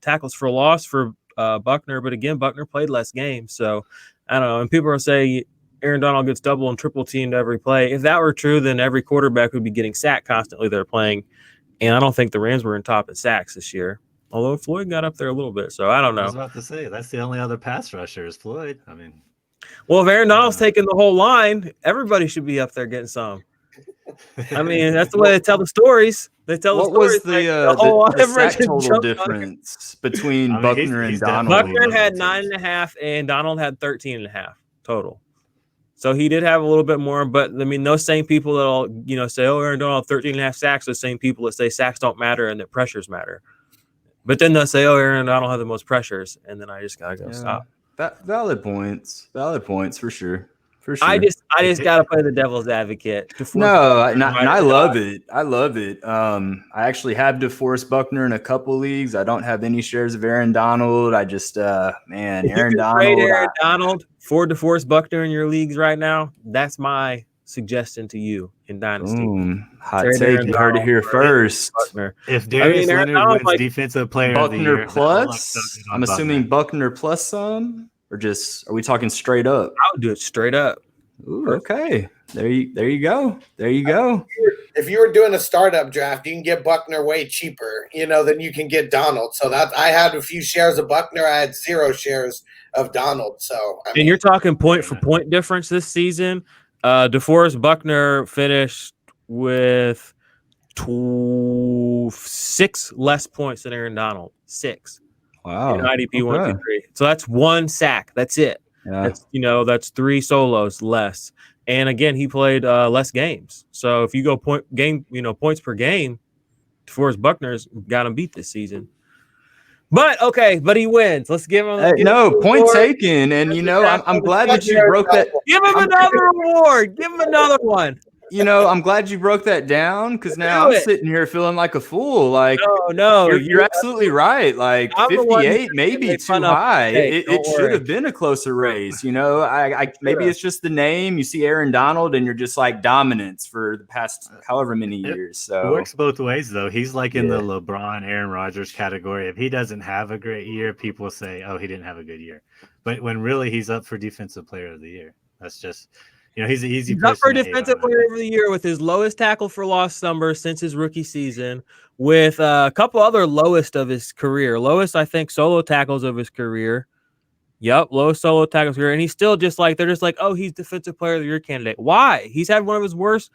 tackles for loss for Buckner, but again, Buckner played less games, so I don't know. And people are saying Aaron Donald gets double and triple teamed every play. If that were true, then every quarterback would be getting sacked constantly. They're playing. And I don't think the Rams were in top in sacks this year, although Floyd got up there a little bit. So I don't know. I was about to say, that's the only other pass rusher is Floyd. I mean, well, if Aaron Donald's taking the whole line, everybody should be up there getting some. I mean, that's the way they tell the stories. They tell what the stories. Was the sack total difference between Buckner and Donald? Buckner had 9.5 and Donald had 13.5 total. So he did have a little bit more, but I mean, those same people that'll, say, oh, Aaron Donald 13.5 sacks, those same people that say sacks don't matter and that pressures matter. But then they'll say, oh, Aaron Donald had the most pressures. And then I just got to go stop. Valid points for sure. For sure. I just got to play the devil's advocate. I love it. I love it. I actually have DeForest Buckner in a couple leagues. I don't have any shares of Aaron Donald. I just, Aaron Donald for DeForest Buckner in your leagues right now. That's my suggestion to you in Dynasty. Hot take. You heard it here first. If Darius Leonard wins Defensive Player of the Year, Buckner plus, I'm assuming Buckner plus some. Or just, are we talking straight up? I would do it straight up. Ooh, okay. There you go. There you go. If you were doing a startup draft, you can get Buckner way cheaper, than you can get Donald. So I had a few shares of Buckner. I had 0 shares of Donald. So and you're talking point for point difference this season. DeForest Buckner finished with 6 less points than Aaron Donald. 6. Wow. In IDP 1, 2, 3. So that's 1 sack. That's it. Yeah. That's 3 solos less. And again, he played less games. So if you go points per game, DeForest Buckner's got him beat this season. But he wins. Let's give him. Point taken. And I'm glad that you broke that. Give him another award. Give him another one. I'm glad you broke that down because now I'm sitting here feeling like a fool. Like, no, you're absolutely right. Like 58 may be too high. It should have been a closer race. Maybe it's just the name. You see Aaron Donald, and you're just like dominance for the past however many years. So it works both ways, though. He's like in the LeBron, Aaron Rodgers category. If he doesn't have a great year, people say, "Oh, he didn't have a good year," but when really he's up for Defensive Player of the Year, that's just. He's an easy person. Up for Defensive Player of the Year with his lowest tackle for loss number since his rookie season, with a couple other lowest of his career. Lowest, I think, solo tackles of his career. Yep, lowest solo tackles career. And he's still they're just like, oh, he's Defensive Player of the Year candidate. Why? He's had one of his worst,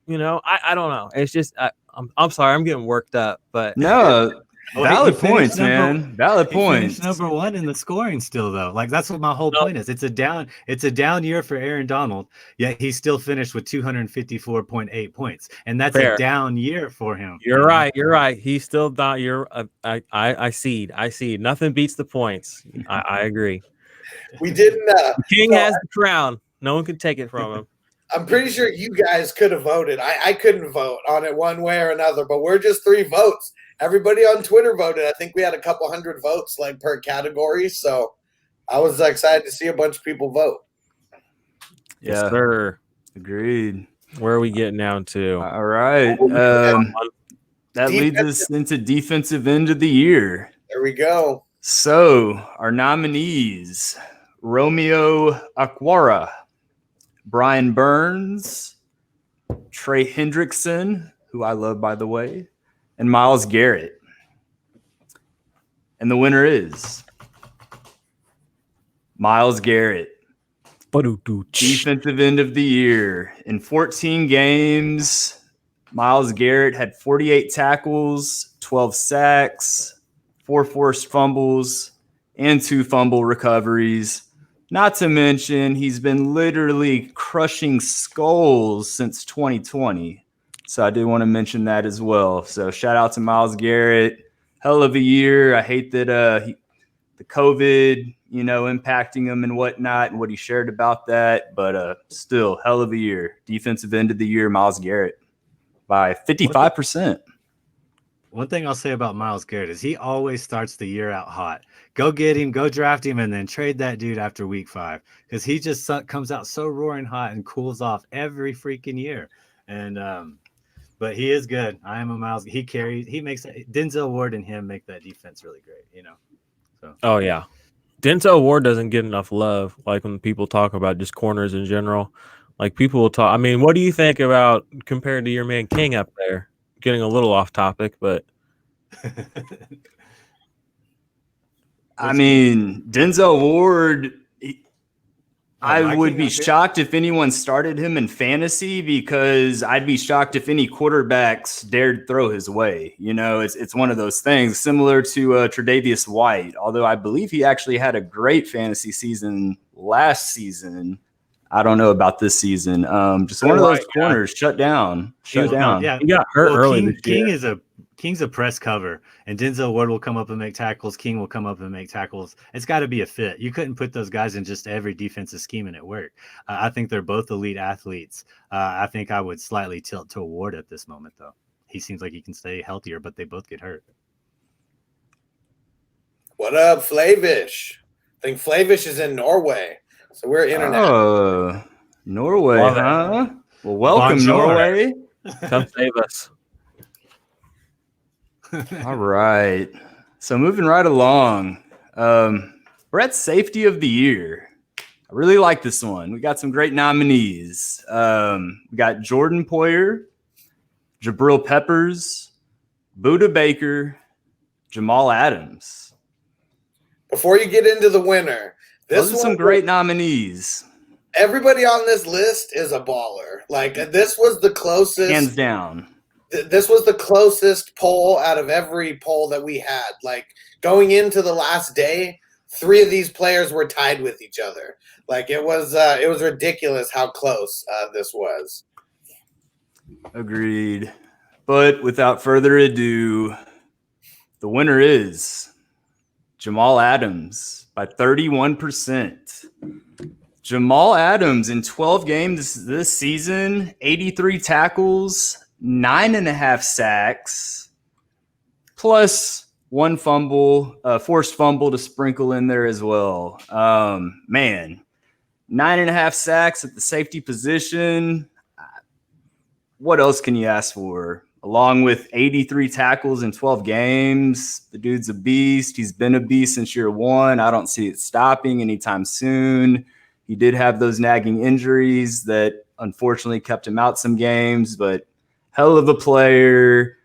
I don't know. It's just, I'm sorry, I'm getting worked up. But no. Valid points, man. Valid points. Number 1 in the scoring still, though. Like that's what my whole point is. It's a down year for Aaron Donald, yet he still finished with 254.8 points, and that's a down year for him. You're right. You're right. He's still down. I cede. Nothing beats the points. I agree. We didn't. The king has the crown. No one can take it from him. I'm pretty sure you guys could have voted. I couldn't vote on it one way or another, but we're just 3 votes. Everybody on Twitter voted. I think we had a couple hundred votes per category. So I was excited to see a bunch of people vote. Yeah, yes, sir. Agreed. Where are we getting down to? All right. That leads us into defensive end of the year. There we go. So our nominees, Romeo Aquara, Brian Burns, Trey Hendrickson, who I love, by the way, and Myles Garrett. And the winner is Myles Garrett. Defensive end of the year. In 14 games, Myles Garrett had 48 tackles, 12 sacks, 4 forced fumbles, and 2 fumble recoveries. Not to mention, he's been literally crushing skulls since 2020. So I did want to mention that as well. So shout out to Myles Garrett. Hell of a year. I hate that the COVID, impacting him and whatnot, and what he shared about that. But still, hell of a year. Defensive end of the year, Myles Garrett, by 55%. One thing I'll say about Myles Garrett is he always starts the year out hot. Go get him, go draft him, and then trade that dude after week 5 because he just comes out so roaring hot and cools off every freaking year. And but he is good. I am a Myles. He makes Denzel Ward and him make that defense really great. So. Oh yeah, Denzel Ward doesn't get enough love. Like when people talk about just corners in general, like people will talk. I mean, what do you think about compared to your man King up there? Getting a little off topic, but I mean, Denzel Ward, I would be shocked if anyone started him in fantasy because I'd be shocked if any quarterbacks dared throw his way. It's one of those things similar to Tre'Davious White, although I believe he actually had a great fantasy season last season. I don't know about this season. Just one of those corners shut down. Yeah, he got hurt early. King's a press cover, and Denzel Ward will come up and make tackles. King will come up and make tackles. It's got to be a fit. You couldn't put those guys in just every defensive scheme and it worked. I think they're both elite athletes. I think I would slightly tilt to Ward at this moment, though. He seems like he can stay healthier, but they both get hurt. What up, Flavish? I think Flavish is in Norway. So we're international. Oh, Norway, huh? Well, welcome, Bonjour. Norway. Come save us. All right. So moving right along. Brett's safety of the year. I really like this one. We got some great nominees. We got Jordan Poyer, Jabril Peppers, Buda Baker, Jamal Adams. Before you get into the winner, those are some great nominees. Everybody on this list is a baller. Like, this was the closest. Hands down. This was the closest poll out of every poll that we had. Like, going into the last day, 3 of these players were tied with each other. Like, it was ridiculous how close this was. Agreed. But without further ado, the winner is Jamal Adams by 31%. Jamal Adams in 12 games this season, 83 tackles, 9.5 sacks, plus 1 fumble, forced fumble to sprinkle in there as well. Man, 9.5 sacks at the safety position. What else can you ask for? Along with 83 tackles in 12 games, the dude's a beast. He's been a beast since year 1. I don't see it stopping anytime soon. He did have those nagging injuries that unfortunately kept him out some games, but hell of a player.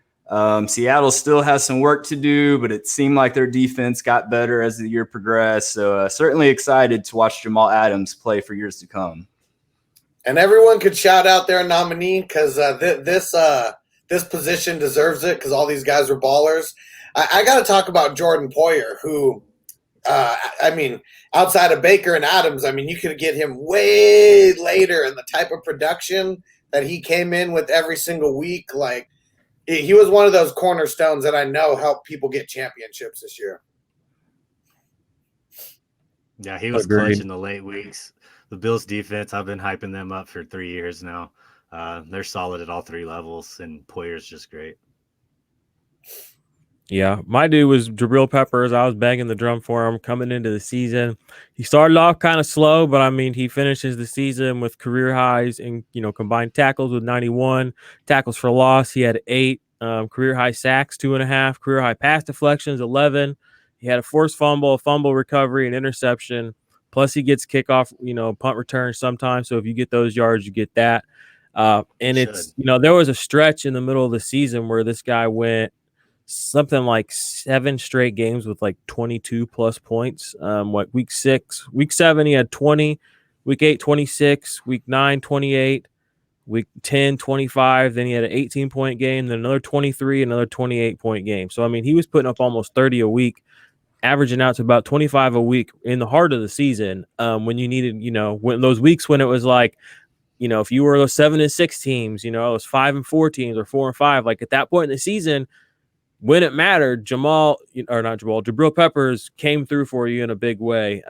Seattle still has some work to do, but it seemed like their defense got better as the year progressed. So certainly excited to watch Jamal Adams play for years to come. And everyone could shout out their nominee because this position deserves it because all these guys are ballers. I got to talk about Jordan Poyer, who, outside of Baker and Adams, you could get him way later, in the type of production that he came in with every single week. Like, he was one of those cornerstones that I know helped people get championships this year. Yeah, he was clutch in the late weeks. The Bills defense, I've been hyping them up for 3 years now. They're solid at all 3 levels, and Poyer's just great. Yeah, my dude was Jabril Peppers. I was banging the drum for him coming into the season. He started off kind of slow, but he finishes the season with career highs in combined tackles with 91, tackles for loss. He had 8, career high sacks 2.5, career high pass deflections 11. He had a forced fumble, a fumble recovery, an interception. Plus he gets kickoff, punt returns sometimes. So if you get those yards, you get that. And it's, there was a stretch in the middle of the season where this guy went something like 7 straight games with like 22 plus points. Week 7, he had 20, week 8, 26, week 9, 28, week 10, 25. Then he had an 18-point game, then another 23, another 28-point game. So, I mean, he was putting up almost 30 a week, averaging out to about 25 a week in the heart of the season. When you needed, when those weeks when it was like, if you were those 7-6 teams, those 5-4 teams or 4-5, like at that point in the season, when it mattered, Jabril Peppers came through for you in a big way.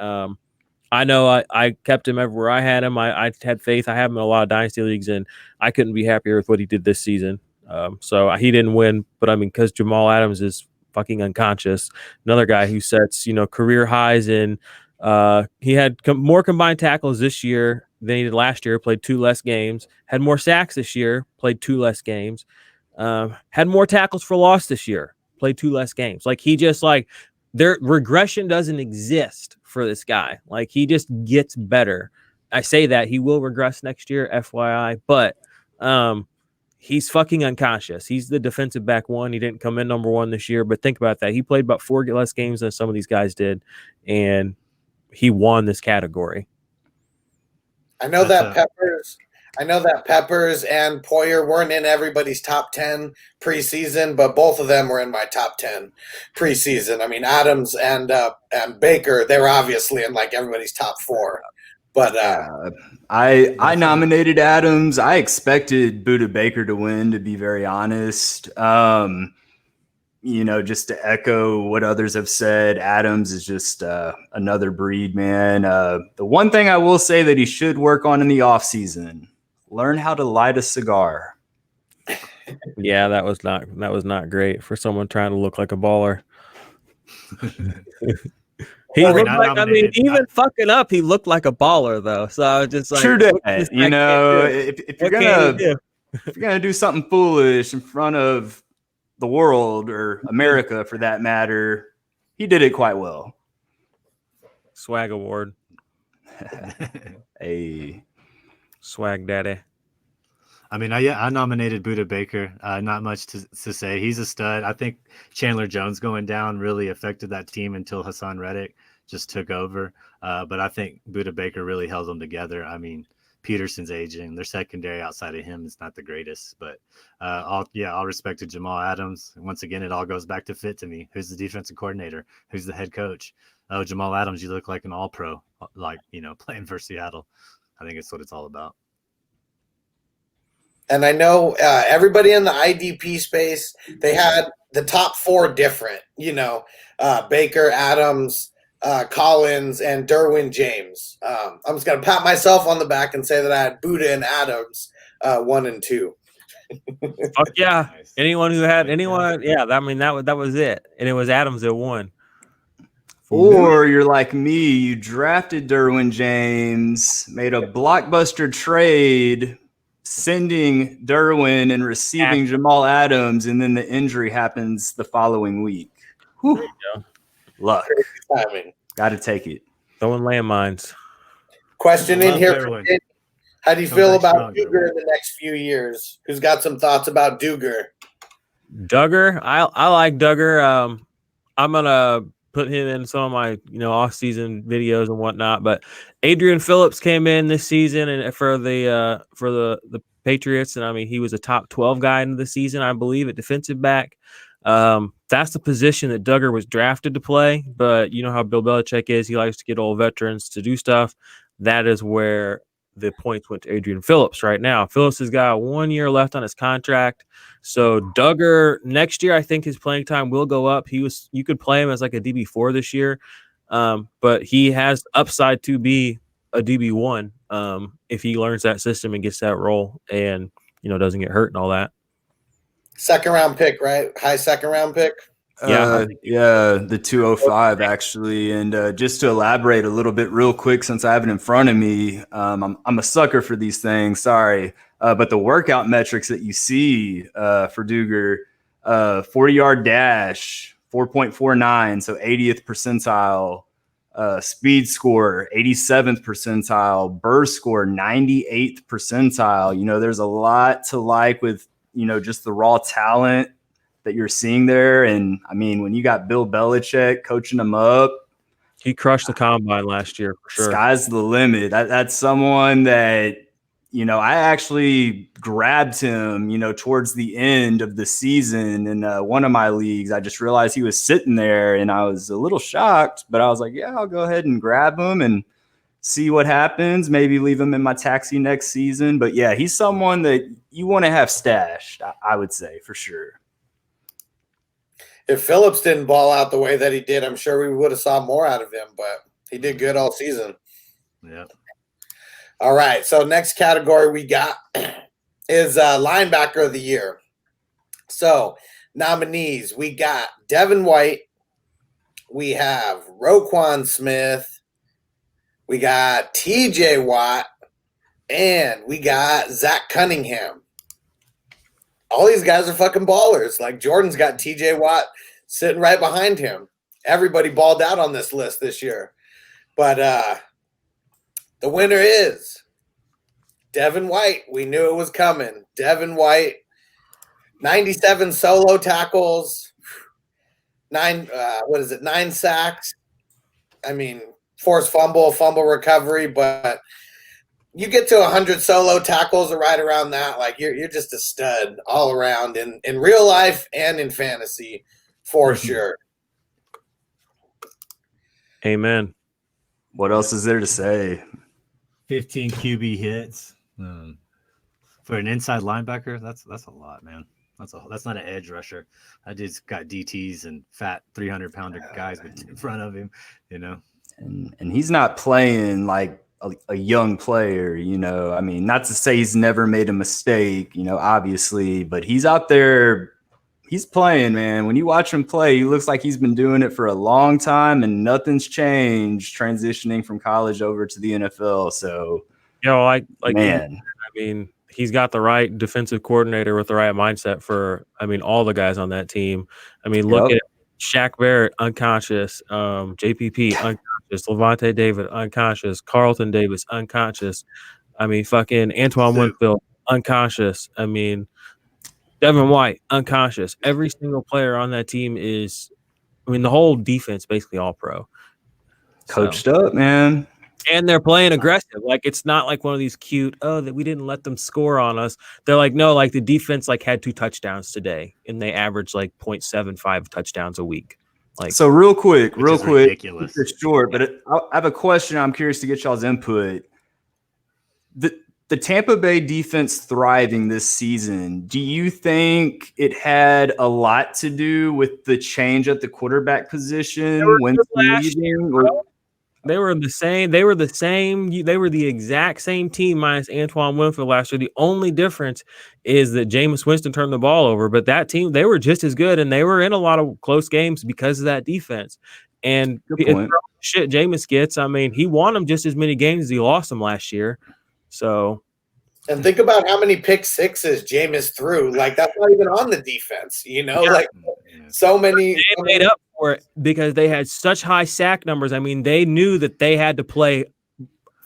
I know I kept him everywhere I had him. I had faith. I have him in a lot of dynasty leagues, and I couldn't be happier with what he did this season. So he didn't win, but I mean, because Jamal Adams is fucking unconscious. Another guy who sets, career highs in. He had more combined tackles this year than he did last year. Played 2 less games. Had more sacks this year. Played 2 less games. Had more tackles for loss this year. Played 2 less games. Like he just their regression doesn't exist for this guy. Like he just gets better. I say that he will regress next year, FYI, but he's fucking unconscious. He's the defensive back 1. He didn't come in number 1 this year, but think about that. He played about 4 less games than some of these guys did, and he won this category. I know that Peppers and Poyer weren't in everybody's top 10 preseason, but both of them were in my top 10 preseason. I mean, Adams and Baker, they were obviously in like everybody's top 4. But I nominated Adams. I expected Buda Baker to win, to be very honest. Just to echo what others have said, Adams is just another breed, man. The one thing I will say that he should work on in the offseason, learn how to light a cigar. Yeah, that was not great for someone trying to look like a baller. Even fucking up, he looked like a baller though. So I was just like, true that. If you're gonna do something foolish in front of the world or America for that matter, he did it quite well. Swag award. Hey, swag daddy. I mean, I nominated Buda Baker. Not much to say. He's a stud. I think Chandler Jones going down really affected that team until Hassan Reddick just took over. But I think Buda Baker really held them together. I mean, Peterson's aging. Their secondary outside of him is not the greatest. But all respect to Jamal Adams. Once again, it all goes back to fit to me. Who's the defensive coordinator? Who's the head coach? Oh, Jamal Adams, you look like an all-pro, playing for Seattle. I think it's what it's all about. And I know everybody in the IDP space, they had the top 4 different, Baker, Adams, Collins, and Derwin James. I'm just going to pat myself on the back and say that I had Buda and Adams 1 and 2. Fuck yeah. Nice. Anyone who had anyone, yeah, I mean, that was it. And it was Adams that won. Or you're like me, you drafted Derwin James, made a blockbuster trade, sending Derwin and receiving Jamal Adams, and then the injury happens the following week. Whew. There you go. Luck. Got to take it. Throwing landmines. Question in here for Danny. How do you feel about Duger in the next few years? Who's got some thoughts about Duger? Duggar? I like Duggar. I'm going to put him in some of my, off-season videos and whatnot. But Adrian Phillips came in this season and for the Patriots, and I mean he was a top 12 guy into the season, I believe, at defensive back. That's the position that Duggar was drafted to play. But you know how Bill Belichick is; he likes to get old veterans to do stuff. That is where the points went to Adrian Phillips right now. Phillips has got 1 year left on his contract. So Duggar next year, I think his playing time will go up. You could play him as like a DB4 this year. But he has upside to be a DB1 if he learns that system and gets that role and, doesn't get hurt and all that. 2nd round pick, right? High 2nd round pick. The 205 actually. And just to elaborate a little bit real quick, since I have it in front of me, I'm a sucker for these things. Sorry. But the workout metrics that you see for Duggar, 40-yard dash, 4.49, so 80th percentile. speed score 87th percentile, burst score 98th percentile. You know, there's a lot to like with, you know, just the raw talent that you're seeing there. And I mean, when you got Bill Belichick coaching them up, He crushed the combine last year for sure. sky's the limit. That's someone that, you know, I actually grabbed him, you know, towards the end of the season in one of my leagues. I just realized he was sitting there and I was a little shocked, but I was like, yeah, I'll go ahead and grab him and see what happens. Maybe leave him in my taxi next season. But yeah, he's someone that you want to have stashed, I would say, for sure. If Phillips didn't ball out the way that he did, I'm sure we would have saw more out of him, but he did good all season. Yeah. All right, so next category we got is linebacker of the year. So nominees, we got Devin White, we have Roquan Smith, we got TJ Watt, and we got Zach Cunningham. All these guys are fucking ballers. Like Jordan's got TJ Watt sitting right behind him. Everybody balled out on this list this year. But the winner is Devin White. We knew it was coming. Devin White, 97 solo tackles, 9 sacks. I mean, forced fumble recovery, but you get to 100 solo tackles or right around that, like you're just a stud all around in real life and in fantasy for sure. Amen. What else is there to say? 15 QB hits for an inside linebacker. That's a lot, man. That's not an edge rusher. I just got DTs and fat 300-pounder guys in front of him, you know. And he's not playing like a young player, you know. I mean, not to say he's never made a mistake, you know, obviously, but he's out there, he's playing, man. When you watch him play, he looks like he's been doing it for a long time and nothing's changed transitioning from college over to the NFL. So, you know, like man, I mean, he's got the right defensive coordinator with the right mindset for, I mean, all the guys on that team. I mean, look at Shaq Barrett, unconscious, JPP, unconscious, Levante David, unconscious, Carlton Davis, unconscious. I mean, fucking Antoine Winfield, unconscious. I mean, Devin White, unconscious. Every single player on that team is, I mean, the whole defense basically all pro. Coached up, man. And they're playing aggressive. Like, it's not like one of these cute, that we didn't let them score on us. They're like, no, like the defense like had 2 touchdowns today and they averaged like 0.75 touchdowns a week. Like, so real quick, ridiculous. It's short, but I have a question. I'm curious to get y'all's input. The Tampa Bay defense thriving this season, do you think it had a lot to do with the change at the quarterback position when leaving? They were the same. They were the exact same team minus Antoine Winfield last year. The only difference is that Jameis Winston turned the ball over, but that team, they were just as good and they were in a lot of close games because of that defense. And shit Jameis gets, I mean, he won them just as many games as he lost them last year. So, and think about how many pick sixes Jameis threw. Like, that's not even on the defense, you know, like so many. They made up for it because they had such high sack numbers. I mean, they knew that they had to play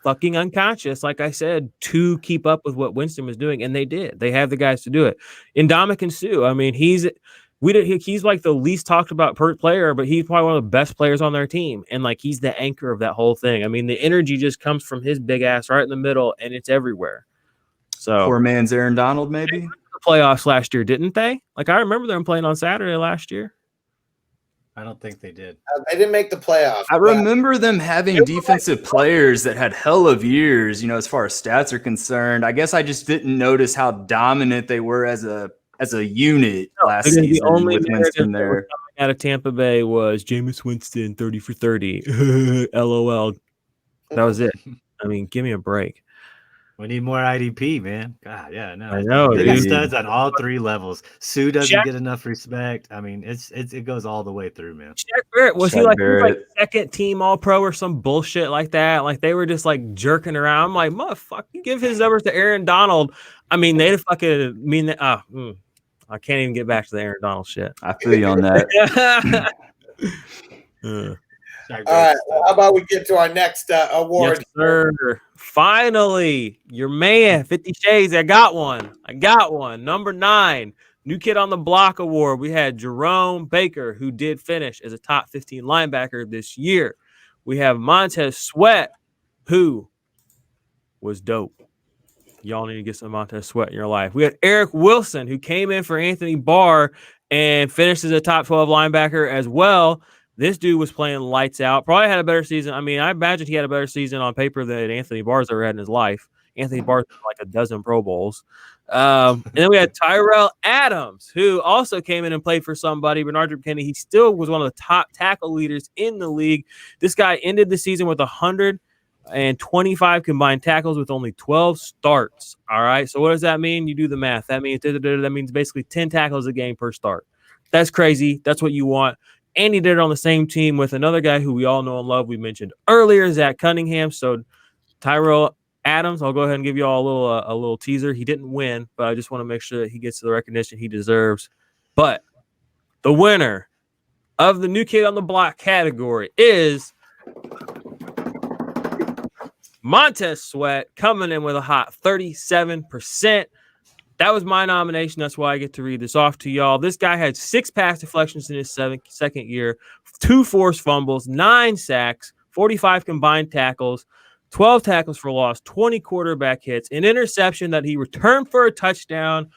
fucking unconscious, like I said, to keep up with what Winston was doing, and they did. They have the guys to do it. Ndamukong Suh, I mean, he's like the least talked about player, but he's probably one of the best players on their team, and like he's the anchor of that whole thing. I mean, the energy just comes from his big ass right in the middle, and it's everywhere. So poor man's Aaron Donald, maybe. They went to the playoffs last year, didn't they? Like, I remember them playing on Saturday last year. I don't think they did. They didn't make the playoffs. I remember them having defensive players that had hell of years, you know, as far as stats are concerned. I guess I just didn't notice how dominant they were as a unit last season. The only with Winston there out of Tampa Bay was Jameis Winston 30 for 30. LOL. That was it. I mean, give me a break. We need more IDP, man. God, yeah, no. I know. They got studs on all 3 levels. Sue doesn't get enough respect. I mean, it goes all the way through, man. Shaq Barrett, was he like second team all pro or some bullshit like that? Like they were just like jerking around. I'm like, motherfucker, you give his numbers to Aaron Donald. I mean, they fucking mean that. I can't even get back to the Aaron Donald shit. I feel you on that. All right. How about we get to our next award? Yes, sir. Finally, your man, 50 Shades. I got one. Number 9, New Kid on the Block award. We had Jerome Baker, who did finish as a top 15 linebacker this year. We have Montez Sweat, who was dope. Y'all need to get some Montez Sweat in your life. We had Eric Wilson, who came in for Anthony Barr and finished as a top 12 linebacker as well. This dude was playing lights out. Probably had a better season. I mean, I imagine he had a better season on paper than Anthony Barr's ever had in his life. Anthony Barr's like a dozen Pro Bowls. And then we had Tyrell Adams, who also came in and played for somebody. Bernard McKinney, he still was one of the top tackle leaders in the league. This guy ended the season with 125 combined tackles with only 12 starts. All right. So what does that mean? You do the math. That means basically 10 tackles a game per start. That's crazy. That's what you want. And he did it on the same team with another guy who we all know and love. We mentioned earlier, Zach Cunningham. So Tyrell Adams, I'll go ahead and give you all a little teaser. He didn't win, but I just want to make sure that he gets the recognition he deserves. But the winner of the New Kid on the Block category is Montez Sweat, coming in with a hot 37%. That was my nomination. That's why I get to read this off to y'all. This guy had 6 pass deflections in his second year, 2 forced fumbles, 9 sacks, 45 combined tackles, 12 tackles for loss, 20 quarterback hits, an interception that he returned for a touchdown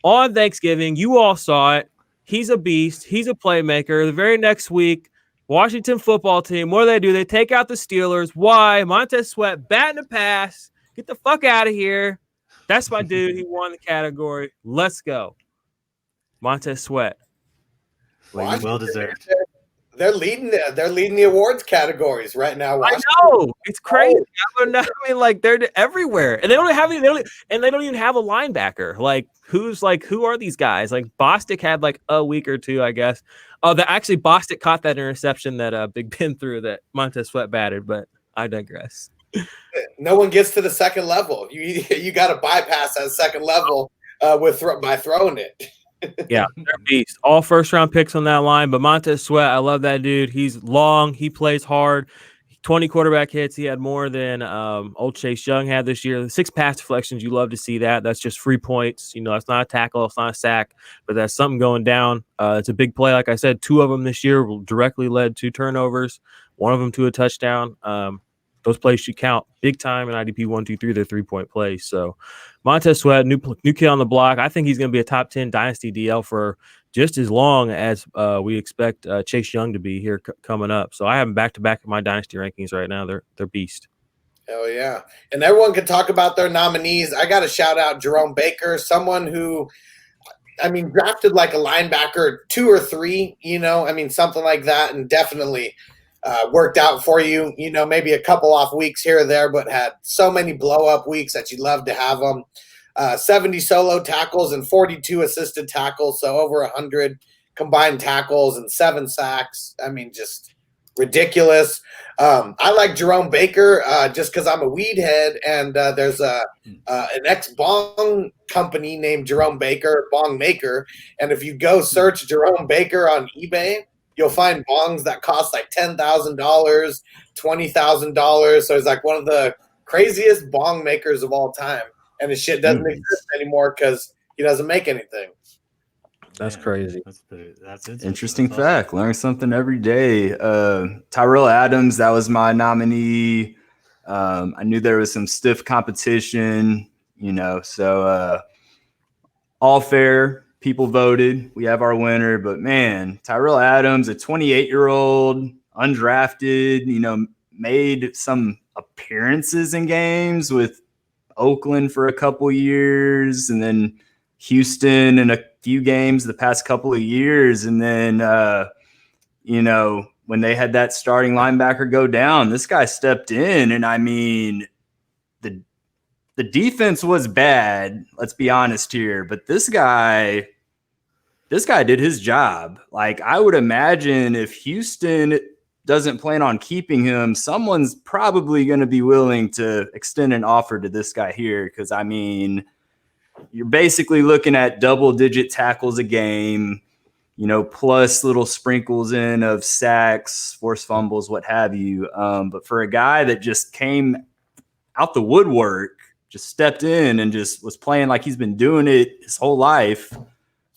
on Thanksgiving. You all saw it. He's a beast. He's a playmaker. The very next week, Washington football team, what do? They take out the Steelers. Why? Montez Sweat batting a pass. Get the fuck out of here. That's my dude. He won the category. Let's go. Montez Sweat. Well deserved. They're leading the awards categories right now. Washington. I know. It's crazy. I mean, like, they're everywhere. And they don't even have a linebacker. Like, who are these guys? Like, Bostic had like a week or two, I guess. Oh, actually Bostic caught that interception that Big Ben threw that Montez Sweat batted, but I digress. No one gets to the second level. You got to bypass that second level by throwing it. Yeah, they're beasts. All first-round picks on that line, but Montez Sweat, I love that dude. He's long. He plays hard. 20 quarterback hits. He had more than old Chase Young had this year. 6 pass deflections. You love to see that. That's just free points. You know, it's not a tackle. It's not a sack, but that's something going down. It's a big play. Like I said, 2 of them this year directly led to turnovers. 1 of them to a touchdown. Those plays should count big time in IDP 1, 2, 3. They're 3-point plays. So Montez Sweat, new kid on the block. I think he's going to be a top 10 dynasty DL for just as long as we expect Chase Young to be here coming up. So I have him back to back in my dynasty rankings right now. They're beast. Oh yeah, and everyone can talk about their nominees. I got to shout out Jerome Baker, someone who, I mean, drafted like a linebacker 2 or 3. You know, I mean, something like that, and definitely worked out for you, you know, maybe a couple off weeks here or there, but had so many blow up weeks that you'd love to have them. 70 solo tackles and 42 assisted tackles. So over 100 combined tackles and 7 sacks. I mean, just ridiculous. I like Jerome Baker just because I'm a weed head, and there's an ex-bong company named Jerome Baker, Bong Maker. And if you go search Jerome Baker on eBay, you'll find bongs that cost like $10,000, $20,000. So he's like one of the craziest bong makers of all time. And his shit doesn't exist anymore because he doesn't make anything. That's crazy. That's interesting fact. Awesome. Learn something every day. Tyrell Adams, that was my nominee. I knew there was some stiff competition, you know, so all fair. People voted. We have our winner, but man, Tyrell Adams, a 28-year-old, undrafted, you know, made some appearances in games with Oakland for a couple years, and then Houston in a few games the past couple of years. And then, you know, when they had that starting linebacker go down, this guy stepped in. And I mean, the defense was bad. Let's be honest here. But this guy did his job. Like, I would imagine if Houston doesn't plan on keeping him, someone's probably going to be willing to extend an offer to this guy here. Because, I mean, you're basically looking at double-digit tackles a game. plus little sprinkles in of sacks, forced fumbles, what have you. But for a guy that just came out the woodwork, just stepped in and just was playing like he's been doing it his whole life,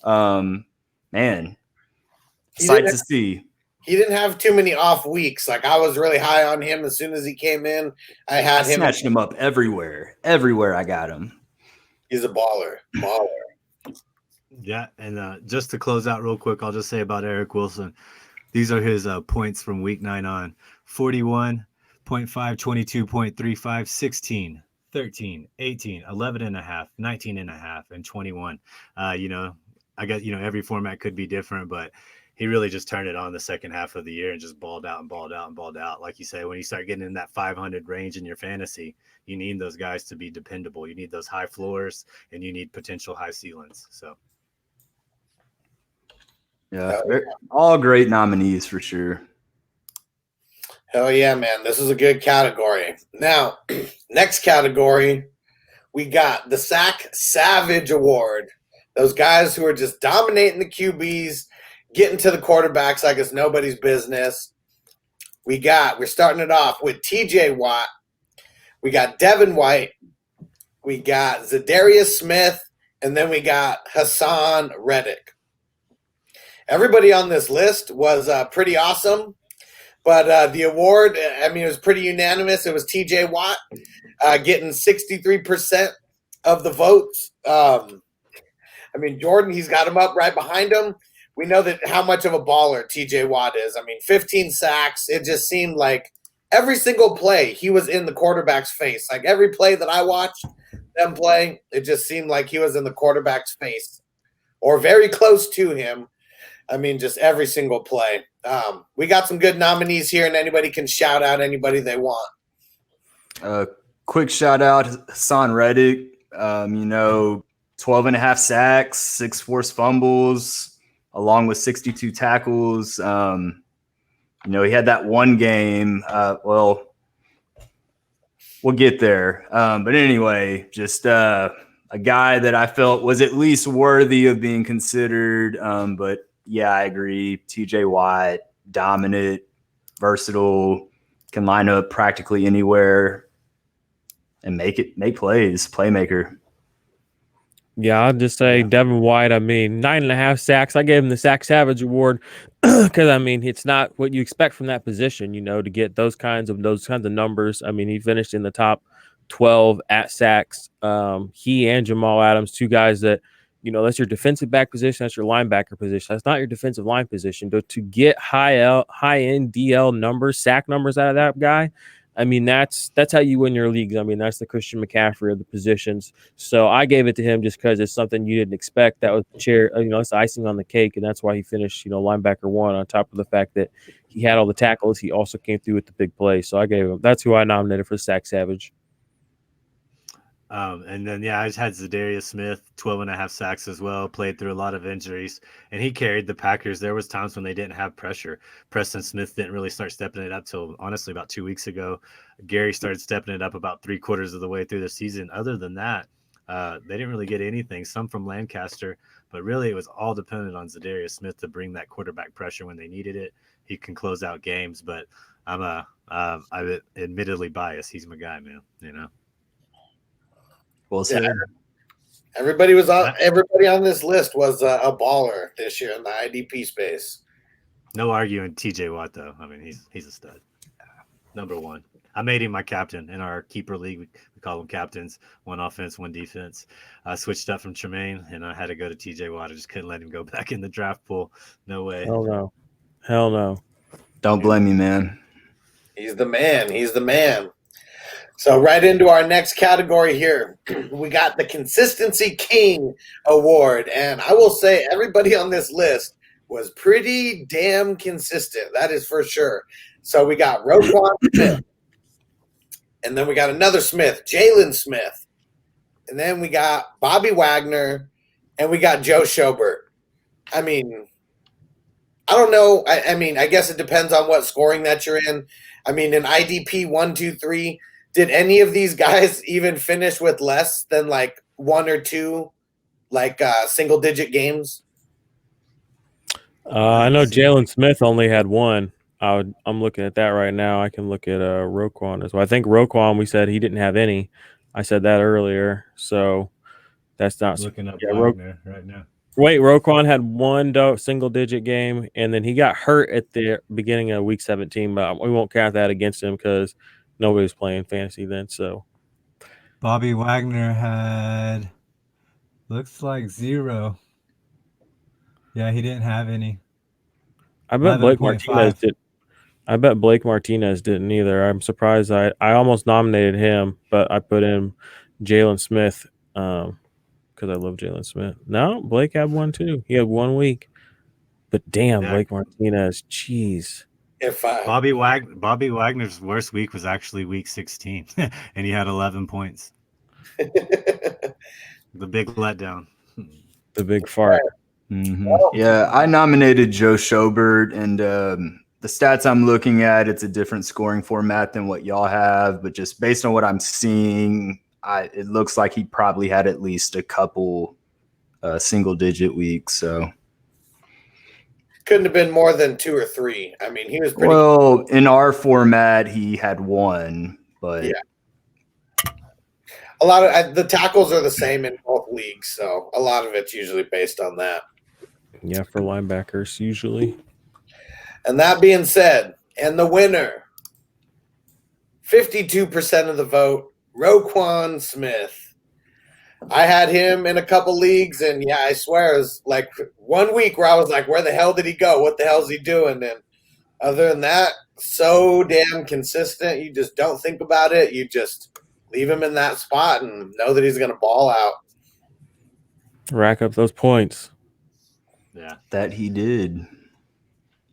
man, sight to see. He didn't have too many off weeks. Like, I was really high on him as soon as he came in. I snatched him up everywhere. Everywhere I got him. He's a baller. Yeah, and just to close out real quick, I'll just say about Eric Wilson. These are his points from week 9 on. 41.5, 22.35, 16, 13, 18, 11.5, 19.5, and 21. I guess, every format could be different, but he really just turned it on the second half of the year and just balled out. Like you say, when you start getting in that 500 range in your fantasy, you need those guys to be dependable. You need those high floors and you need potential high ceilings. So, yeah, all great nominees for sure. Hell yeah, man. This is a good category. Now, next category, we got the Sack Savage Award. Those guys who are just dominating the QBs, getting to the quarterbacks like it's nobody's business. We're starting it off with TJ Watt. We got Devin White. We got Zadarius Smith. And then we got Hassan Reddick. Everybody on this list was pretty awesome. But the award, it was pretty unanimous. It was TJ Watt getting 63% of the votes. Jordan, he's got him up right behind him. We know that how much of a baller TJ Watt is. 15 sacks. It just seemed like every single play he was in the quarterback's face. Like every play that I watched them play, it just seemed like he was in the quarterback's face or very close to him. Just every single play. We got some good nominees here, and anybody can shout out anybody they want. Quick shout out Hassan Reddick. 12.5 sacks, 6 forced fumbles, along with 62 tackles. He had that one game. We'll get there. But anyway, just a guy that I felt was at least worthy of being considered. But yeah, I agree. TJ Watt, dominant, versatile, can line up practically anywhere and make plays, playmaker. Yeah, I'll just say Devin White. 9.5 sacks. I gave him the Sack Savage Award because it's not what you expect from that position. To get those kinds of numbers. He finished in the top 12 at sacks. He and Jamal Adams, two guys that that's your defensive back position. That's your linebacker position. That's not your defensive line position. But to get high end DL numbers, sack numbers out of that guy. That's how you win your leagues. That's the Christian McCaffrey of the positions. So I gave it to him just because it's something you didn't expect. That was it's icing on the cake, and that's why he finished, linebacker 1 on top of the fact that he had all the tackles. He also came through with the big play. So I gave him. That's who I nominated for Sack Savage. And then, I just had Zadarius Smith, 12.5 sacks as well, played through a lot of injuries, and he carried the Packers. There was times when they didn't have pressure. Preston Smith didn't really start stepping it up till, honestly, about 2 weeks ago. Gary started stepping it up about 3/4 of the way through the season. Other than that, they didn't really get anything, some from Lancaster, but really it was all dependent on Zadarius Smith to bring that quarterback pressure when they needed it. He can close out games, but I'm admittedly biased. He's my guy, man, Well said. Yeah. Everybody on this list was a baller this year in the IDP space. No arguing TJ Watt, though. He's a stud. Number 1. I made him my captain in our keeper league. We call them captains. 1 offense, 1 defense. I switched up from Tremaine, and I had to go to TJ Watt. I just couldn't let him go back in the draft pool. No way. Hell no. Don't blame me, man. He's the man. So right into our next category here, we got the Consistency King Award. And I will say everybody on this list was pretty damn consistent. That is for sure. So we got Roquan Smith. And then we got another Smith, Jalen Smith. And then we got Bobby Wagner. And we got Joe Schobert. I don't know. I guess it depends on what scoring that you're in. In IDP 1, 2, 3, did any of these guys even finish with less than 1 or 2 single digit games? I know Jalen Smith only had one. I'm looking at that right now. I can look at Roquan as well. I think Roquan, we said he didn't have any. I said that earlier, so that's not Looking up yeah, Wagner right now. Wait, Roquan had one single-digit game, and then he got hurt at the beginning of Week 17, but we won't count that against him because nobody was playing fantasy then. So Bobby Wagner had looks like 0. Yeah, he didn't have any. I bet Blake Martinez 11.5. did. I bet Blake Martinez didn't either. I'm surprised. I almost nominated him, but I put in Jalen Smith because I love Jalen Smith. No, Blake had one too. He had 1 week, but damn, Yeah. Blake Martinez, jeez. If Bobby Wagner's worst week was actually week 16, and he had 11 points. The big letdown. The big fart. Yeah, I nominated Joe Schobert, and the stats I'm looking at, it's a different scoring format than what y'all have, but just based on what I'm seeing, it looks like he probably had at least a couple single-digit weeks. So couldn't have been more than 2 or 3. I mean, he was pretty. Well, in our format, he had one, but yeah. A lot of the tackles are the same in both leagues, so a lot of it's usually based on that. Yeah, for linebackers usually. And that being said, and the winner, 52% of the vote, Roquan Smith. I had him in a couple leagues, and yeah, I swear it was like 1 week where I was like, where the hell did he go? What the hell is he doing? And other than that, so damn consistent. You just don't think about it. You just leave him in that spot and know that he's going to ball out. Rack up those points. Yeah, that he did.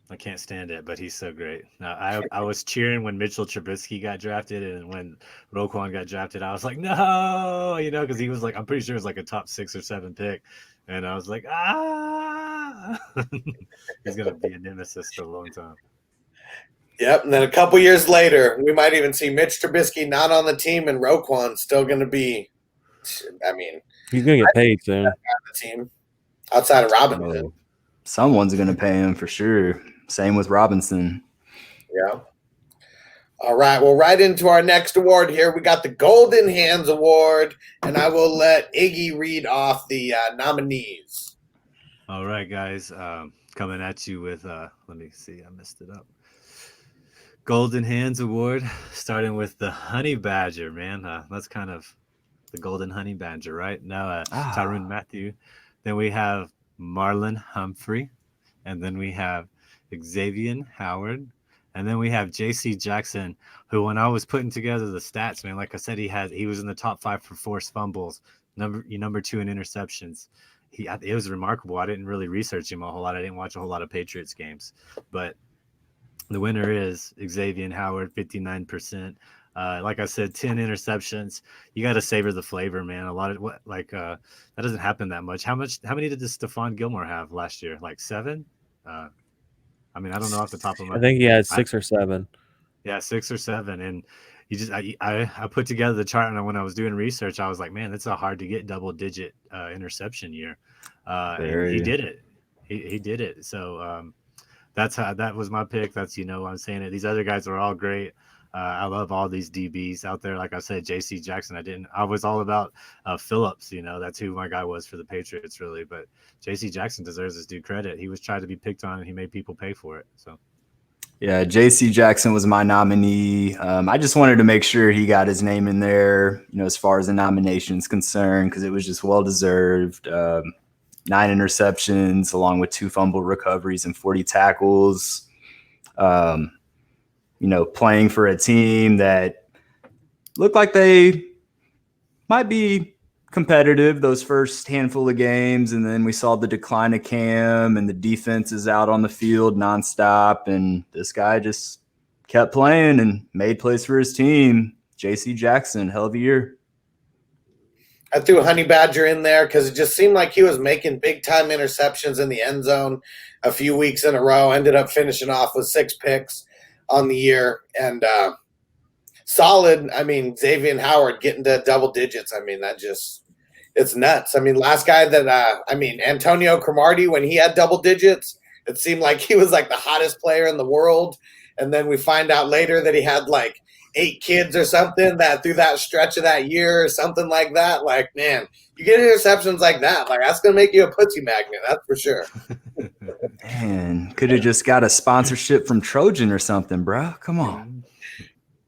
I can't stand it, but he's so great. I was cheering when Mitchell Trubisky got drafted, and when Roquan got drafted, I was like, no, because he was like, I'm pretty sure it was like a top 6 or 7 pick, and I was like, he's gonna be a nemesis for a long time. Yep, and then a couple years later, we might even see Mitch Trubisky not on the team, and Roquan still going to be. I mean, he's gonna get paid soon. On the team outside of Robinson. Someone's going to pay him for sure. Same with Robinson. Yeah. All right. Well, right into our next award here. We got the Golden Hands Award, and I will let Iggy read off the nominees. All right, guys. Coming at you with, let me see. I messed it up. Golden Hands Award, starting with the Honey Badger, man. That's kind of the Golden Honey Badger, right? Now, Tyrann Mathieu. Then we have Marlon Humphrey. And then we have Xavier Howard. And then we have J.C. Jackson, who, when I was putting together the stats, man, like I said, he was in the top 5 for forced fumbles, number 2 in interceptions. It was remarkable. I didn't really research him a whole lot. I didn't watch a whole lot of Patriots games, but the winner is Xavier Howard, 59%. Like I said, 10 interceptions. You got to savor the flavor, man. A lot of that doesn't happen that much. How many did Stephon Gilmore have last year? Like 7? I mean, I don't know off the top of my head. I think he had 6 or 7. Yeah, 6 or 7. And you just, I put together the chart, and when I was doing research, I was like, man, that's a hard to get double-digit interception year. And he did it. He did it. So that was my pick. That's, I'm saying it. These other guys are all great. I love all these DBs out there. Like I said, J.C. Jackson, I was all about Phillips. That's who my guy was for the Patriots, really. But J.C. Jackson deserves his due credit. He was trying to be picked on, and he made people pay for it. So, yeah, J.C. Jackson was my nominee. I just wanted to make sure he got his name in there, as far as the nomination is concerned, because it was just well-deserved. 9 interceptions, along with 2 fumble recoveries and 40 tackles. Playing for a team that looked like they might be competitive those first handful of games. And then we saw the decline of Cam, and the defense is out on the field nonstop. And this guy just kept playing and made plays for his team. J.C. Jackson, hell of a year. I threw Honey Badger in there because it just seemed like he was making big-time interceptions in the end zone a few weeks in a row. Ended up finishing off with 6 picks on the year, and solid. I mean, Xavier Howard getting to double digits. I mean, it's nuts. I mean, last guy that Antonio Cromartie, when he had double digits, It seemed like he was like the hottest player in the world. And then we find out later that he had like 8 kids or something that through that stretch of that year or something like that. Like, man, you get interceptions like that. Like, that's going to make you a pussy magnet. That's for sure. Man, could have just got a sponsorship from Trojan or something, bro. Come on.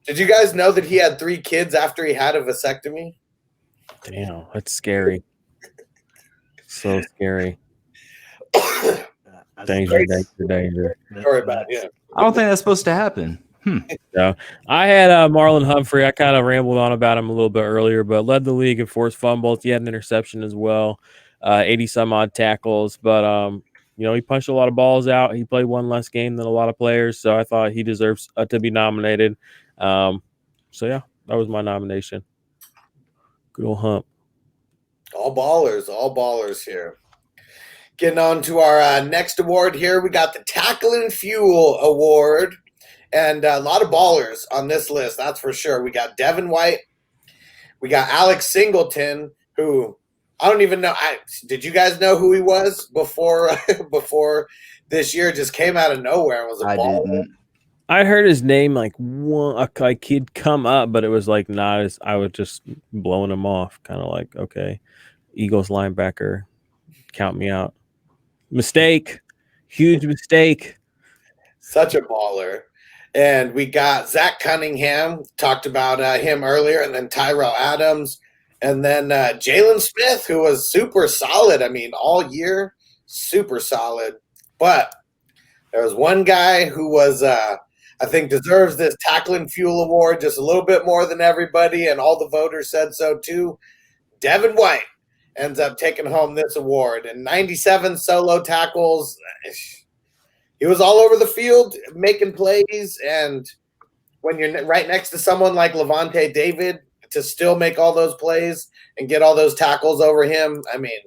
Did you guys know that he had 3 kids after he had a vasectomy? Damn, that's scary. So scary. Danger. Sorry about it, yeah. I don't think that's supposed to happen. So I had Marlon Humphrey. I kind of rambled on about him a little bit earlier, but led the league in forced fumbles. He had an interception as well, 80 some odd tackles. But he punched a lot of balls out. He played one less game than a lot of players, so I thought he deserves to be nominated. So yeah, that was my nomination. Good old Hump. All ballers here. Getting on to our next award here, we got the Tackle and Fuel Award. And a lot of ballers on this list, that's for sure. We got Devin White. We got Alex Singleton, who I don't even know. Did you guys know who he was before this year? Just came out of nowhere and was a baller. Didn't. I heard his name like he'd come up, but it was like not as I was just blowing him off, kind of like, okay, Eagles linebacker, count me out. Mistake, huge mistake. Such a baller. And we got Zach Cunningham, talked about him earlier, and then Tyrell Adams, and then Jalen Smith, who was super solid. I mean, all year, super solid. But there was one guy who was, I think, deserves this Tackle and Fuel Award just a little bit more than everybody, and all the voters said so too. Devin White ends up taking home this award. And 97 solo tackles. He was all over the field making plays, and when you're right next to someone like Levante David to still make all those plays and get all those tackles over him, I mean,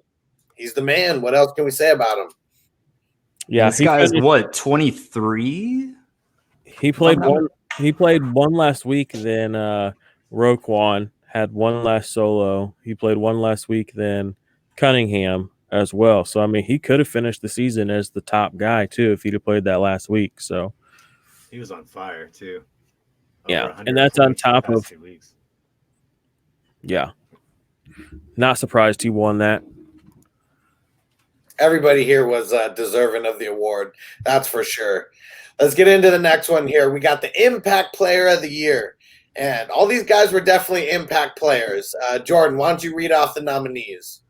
he's the man. What else can we say about him? Yeah, this guy is what, 23? He played one. He played one last week. Then Roquan had one last solo. He played one last week. Then Cunningham as well. So, I mean, he could have finished the season as the top guy, too, if he'd have played that last week. So he was on fire, too. Yeah, and that's on top of 2 weeks. Yeah. Not surprised he won that. Everybody here was deserving of the award. That's for sure. Let's get into the next one here. We got the Impact Player of the Year. And all these guys were definitely impact players. Jordan, why don't you read off the nominees?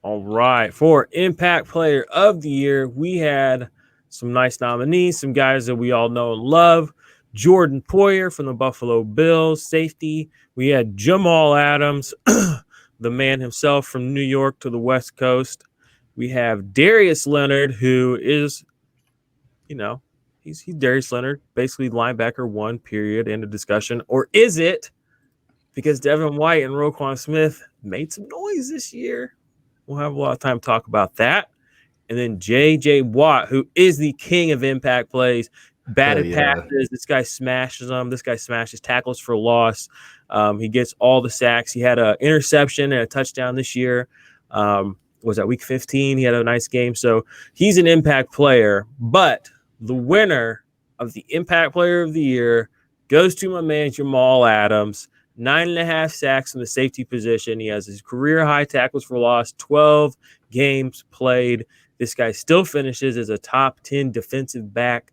All right. For Impact Player of the Year, we had some nice nominees, some guys that we all know and love. Jordan Poyer from the Buffalo Bills, safety. We had Jamal Adams, the man himself from New York to the West Coast. We have Darius Leonard, who is, he's Darius Leonard, basically linebacker 1, period, end of discussion. Or is it because Devin White and Roquan Smith made some noise this year? We'll have a lot of time to talk about that. And then J.J. Watt, who is the king of impact plays, batted passes. This guy smashes them. This guy smashes tackles for loss. He gets all the sacks. He had an interception and a touchdown this year. Was that week 15? He had a nice game. So he's an impact player. But the winner of the Impact Player of the Year goes to my man Jamal Adams. 9.5 sacks in the safety position. He has his career high tackles for loss, 12 games played. This guy still finishes as a top 10 defensive back.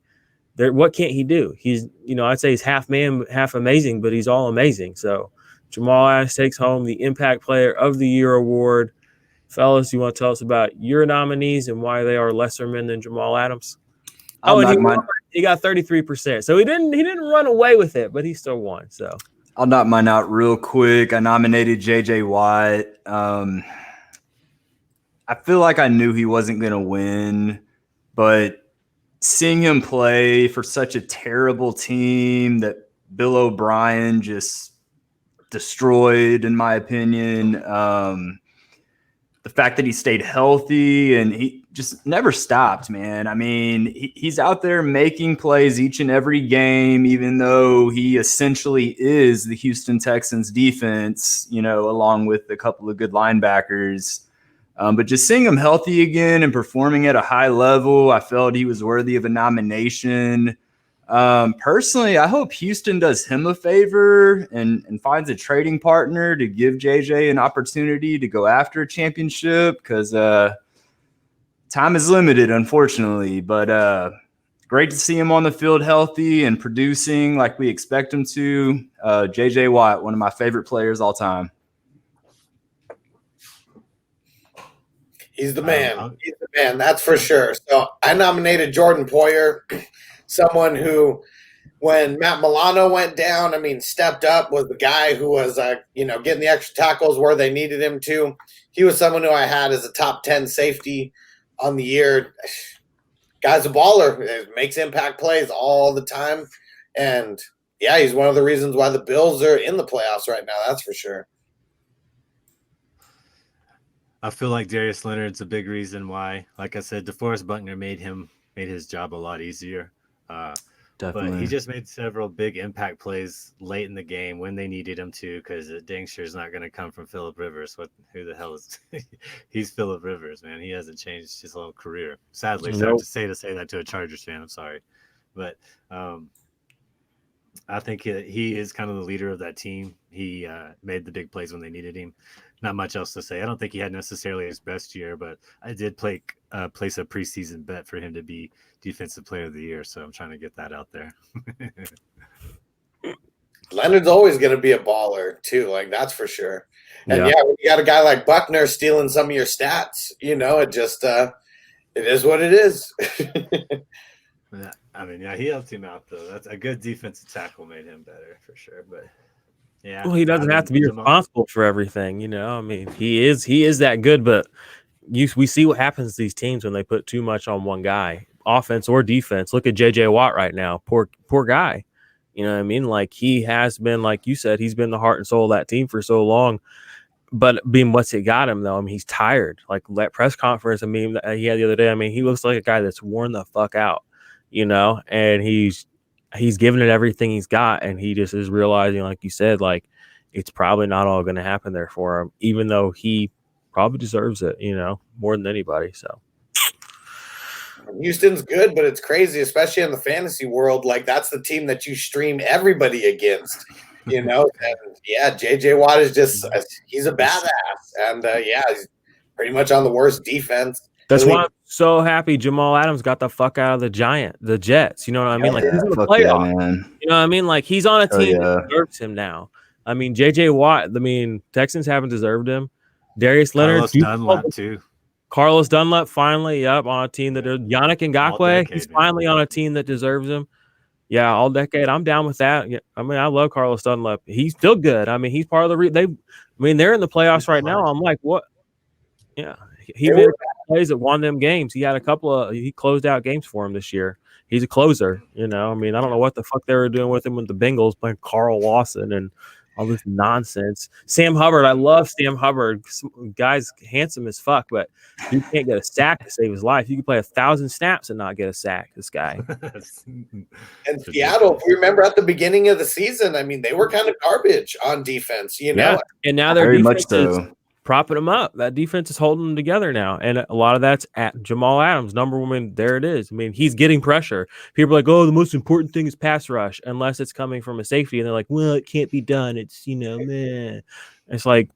What can't he do? He's, I'd say he's half man, half amazing, but he's all amazing. So Jamal Adams takes home the Impact Player of the Year award. Fellas, you want to tell us about your nominees and why they are lesser men than Jamal Adams? He got 33%. So he didn't run away with it, but he still won. So I'll knock mine out real quick. I nominated J.J. Watt. I feel like I knew he wasn't going to win, but seeing him play for such a terrible team that Bill O'Brien just destroyed, in my opinion, the fact that he stayed healthy and he just never stopped, man. I mean, he's out there making plays each and every game, even though he essentially is the Houston Texans defense, along with a couple of good linebackers. But just seeing him healthy again and performing at a high level, I felt he was worthy of a nomination. Personally, I hope Houston does him a favor and finds a trading partner to give JJ an opportunity to go after a championship, because time is limited, unfortunately. But great to see him on the field healthy and producing like we expect him to. JJ Watt, one of my favorite players all time. He's the man. He's the man. That's for sure. So I nominated Jordan Poyer, someone who, when Matt Milano went down, I mean, stepped up, was the guy who was, getting the extra tackles where they needed him to. He was someone who I had as a top 10 safety on the year. Guy's a baller. Makes impact plays all the time. And, yeah, he's one of the reasons why the Bills are in the playoffs right now. That's for sure. I feel like Darius Leonard's a big reason why. Like I said, DeForest Buckner made his job a lot easier. Definitely. But he just made several big impact plays late in the game when they needed him to, because dang sure is not going to come from Phillip Rivers. Who the hell is he's Phillip Rivers, man. He hasn't changed his whole career. Sadly, sorry to say that to a Chargers fan. I'm sorry. But I think he is kind of the leader of that team. He made the big plays when they needed him. Not much else to say. I don't think he had necessarily his best year, but I did place a preseason bet for him to be Defensive Player of the Year, so I'm trying to get that out there. Leonard's always going to be a baller too, like that's for sure. And when you got a guy like Buckner stealing some of your stats, it just it is what it is. I mean, he helped him out though. That's a good defensive tackle, made him better for sure. But yeah, well, he doesn't have to be responsible for everything, I mean, he is that good, but we see what happens to these teams when they put too much on one guy, offense or defense. Look at JJ Watt right now. Poor guy. You know what I mean? Like, he has been, like you said, he's been the heart and soul of that team for so long. But being what's it got him though? I mean, he's tired. Like that press conference, I mean, that he had the other day. I mean, he looks like a guy that's worn the fuck out, and he's giving it everything he's got, and he just is realizing, like you said, like it's probably not all going to happen there for him, even though he probably deserves it, more than anybody. So Houston's good, but it's crazy, especially in the fantasy world. Like that's the team that you stream everybody against, And JJ Watt is he's a badass, and he's pretty much on the worst defense. That's why I'm so happy Jamal Adams got the fuck out of the Jets. You know what I mean? Like he's in the playoff. Man. You know what I mean? Like he's on a team that deserves him now. I mean, JJ Watt, Texans haven't deserved him. Darius Leonard, Carlos Dunlap finally, on a team that Yannick Ngakoue, he's finally on a team that deserves him. Yeah, all decade. I'm down with that. Yeah, I mean, I love Carlos Dunlap. He's still good. I mean, he's part of the they're in the playoffs right now. I'm like, what? Yeah. He made plays that won them games. He had he closed out games for him this year. He's a closer, I mean, I don't know what the fuck they were doing with him with the Bengals, playing Carl Lawson and all this nonsense. Sam Hubbard, I love Sam Hubbard. Guy's handsome as fuck, but he can't get a sack to save his life. You can play 1,000 snaps and not get a sack, this guy. And Seattle, if you remember at the beginning of the season, I mean, they were kind of garbage on defense, Yeah, and now their defense is propping them up. That defense is holding them together now. And a lot of that's at Jamal Adams, number one. There it is. I mean, he's getting pressure. People are like, oh, the most important thing is pass rush, unless it's coming from a safety. And they're like, well, it can't be done. It's, meh. It's like,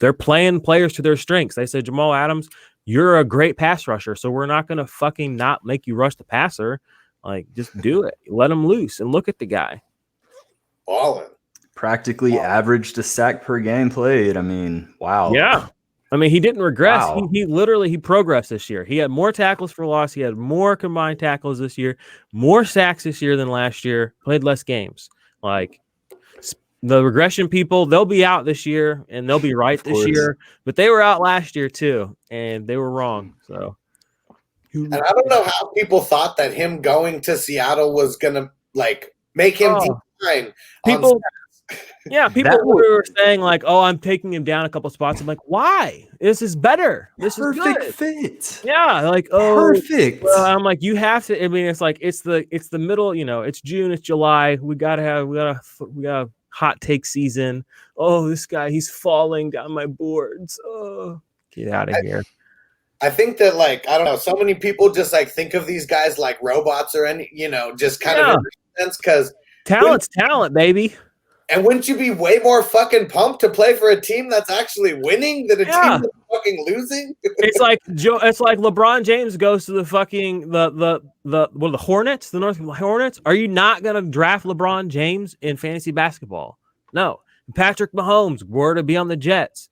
they're playing players to their strengths. They say, Jamal Adams, you're a great pass rusher, so we're not going to fucking not make you rush the passer. Like, just do it. Let him loose and look at the guy. Balling. Practically averaged a sack per game played. I mean, wow. Yeah. I mean, he didn't regress. Wow. He progressed this year. He had more tackles for loss. He had more combined tackles this year, more sacks this year than last year, played less games. Like, the regression people, they'll be out this year and they'll be right this year, but they were out last year too, and they were wrong. So, and I don't know how people thought that him going to Seattle was gonna make him decline. People were saying like, "Oh, I'm taking him down a couple spots." I'm like, "Why? This is better. This is perfect fit." Yeah, like perfect. Well, I'm like, you have to. I mean, it's like it's the middle. It's June. It's July. We got a hot take season. Oh, this guy, he's falling down my boards. Oh, Get out of here. I think that, like, I don't know, so many people just like think of these guys like robots or any, just kind of in a sense, because talent's talent, baby. And wouldn't you be way more fucking pumped to play for a team that's actually winning than a team that's fucking losing? It's like LeBron James goes to the fucking the Hornets, the North Hornets. Are you not gonna draft LeBron James in fantasy basketball? No. Patrick Mahomes were to be on the Jets.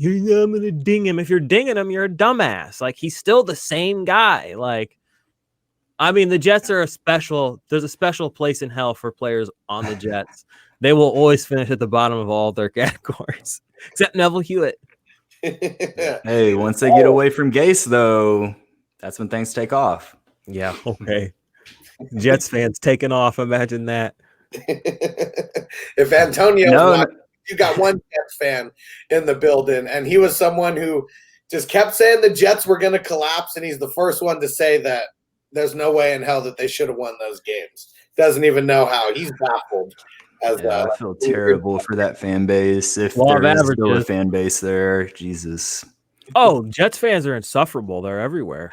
I'm gonna ding him. If you're dinging him, you're a dumbass. Like, he's still the same guy. Like, I mean, the Jets are there's a special place in hell for players on the Jets. They will always finish at the bottom of all their categories, except Neville Hewitt. Hey, once they get away from Gase, though, that's when things take off. Yeah, okay. Jets fans taking off. Imagine that. If Antonio, you got one Jets fan in the building, and he was someone who just kept saying the Jets were going to collapse, and he's the first one to say that there's no way in hell that they should have won those games. Doesn't even know how. He's baffled. I feel terrible for that fan base. If there is still a fan base there, Jesus. Oh, Jets fans are insufferable. They're everywhere.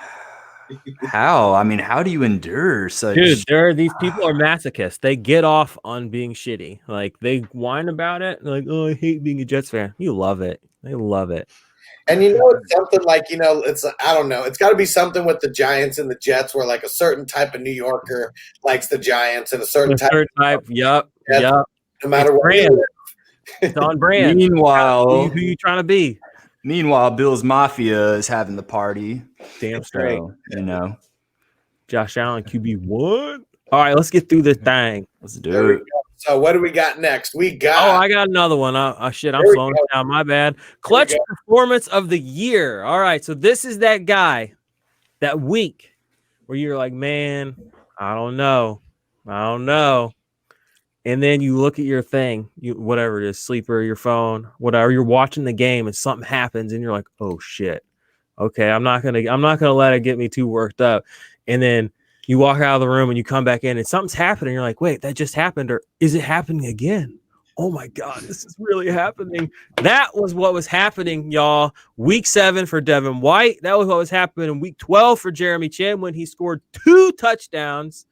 How? I mean, how do you endure such? Dude, these people are masochists. They get off on being shitty. Like, they whine about it. Like, oh, I hate being a Jets fan. You love it. They love it. And it's something like, it's, I don't know, it's got to be something with the Giants and the Jets where like a certain type of New Yorker likes the Giants and a certain type. Yep. No matter what. It's on brand. Meanwhile, who you trying to be? Meanwhile, Bill's Mafia is having the party. Damn straight. So, Josh Allen, QB1. All right, let's get through this thing. Let's do it. So what do we got next? I got another one. I'm slowing down. My bad. Clutch performance of the year. All right, so this is that guy, that week where you're like, man, I don't know. And then you look at your thing, whatever it is, sleeper, your phone, whatever. You're watching the game and something happens, and you're like, oh shit. Okay, I'm not gonna let it get me too worked up. And then you walk out of the room and you come back in and something's happening. You're like, wait, that just happened, or is it happening again? Oh my God, this is really happening. That was what was happening, y'all. Week 7 for Devin White. That was what was happening in week 12 for Jeremy Chin when he scored 2 touchdowns.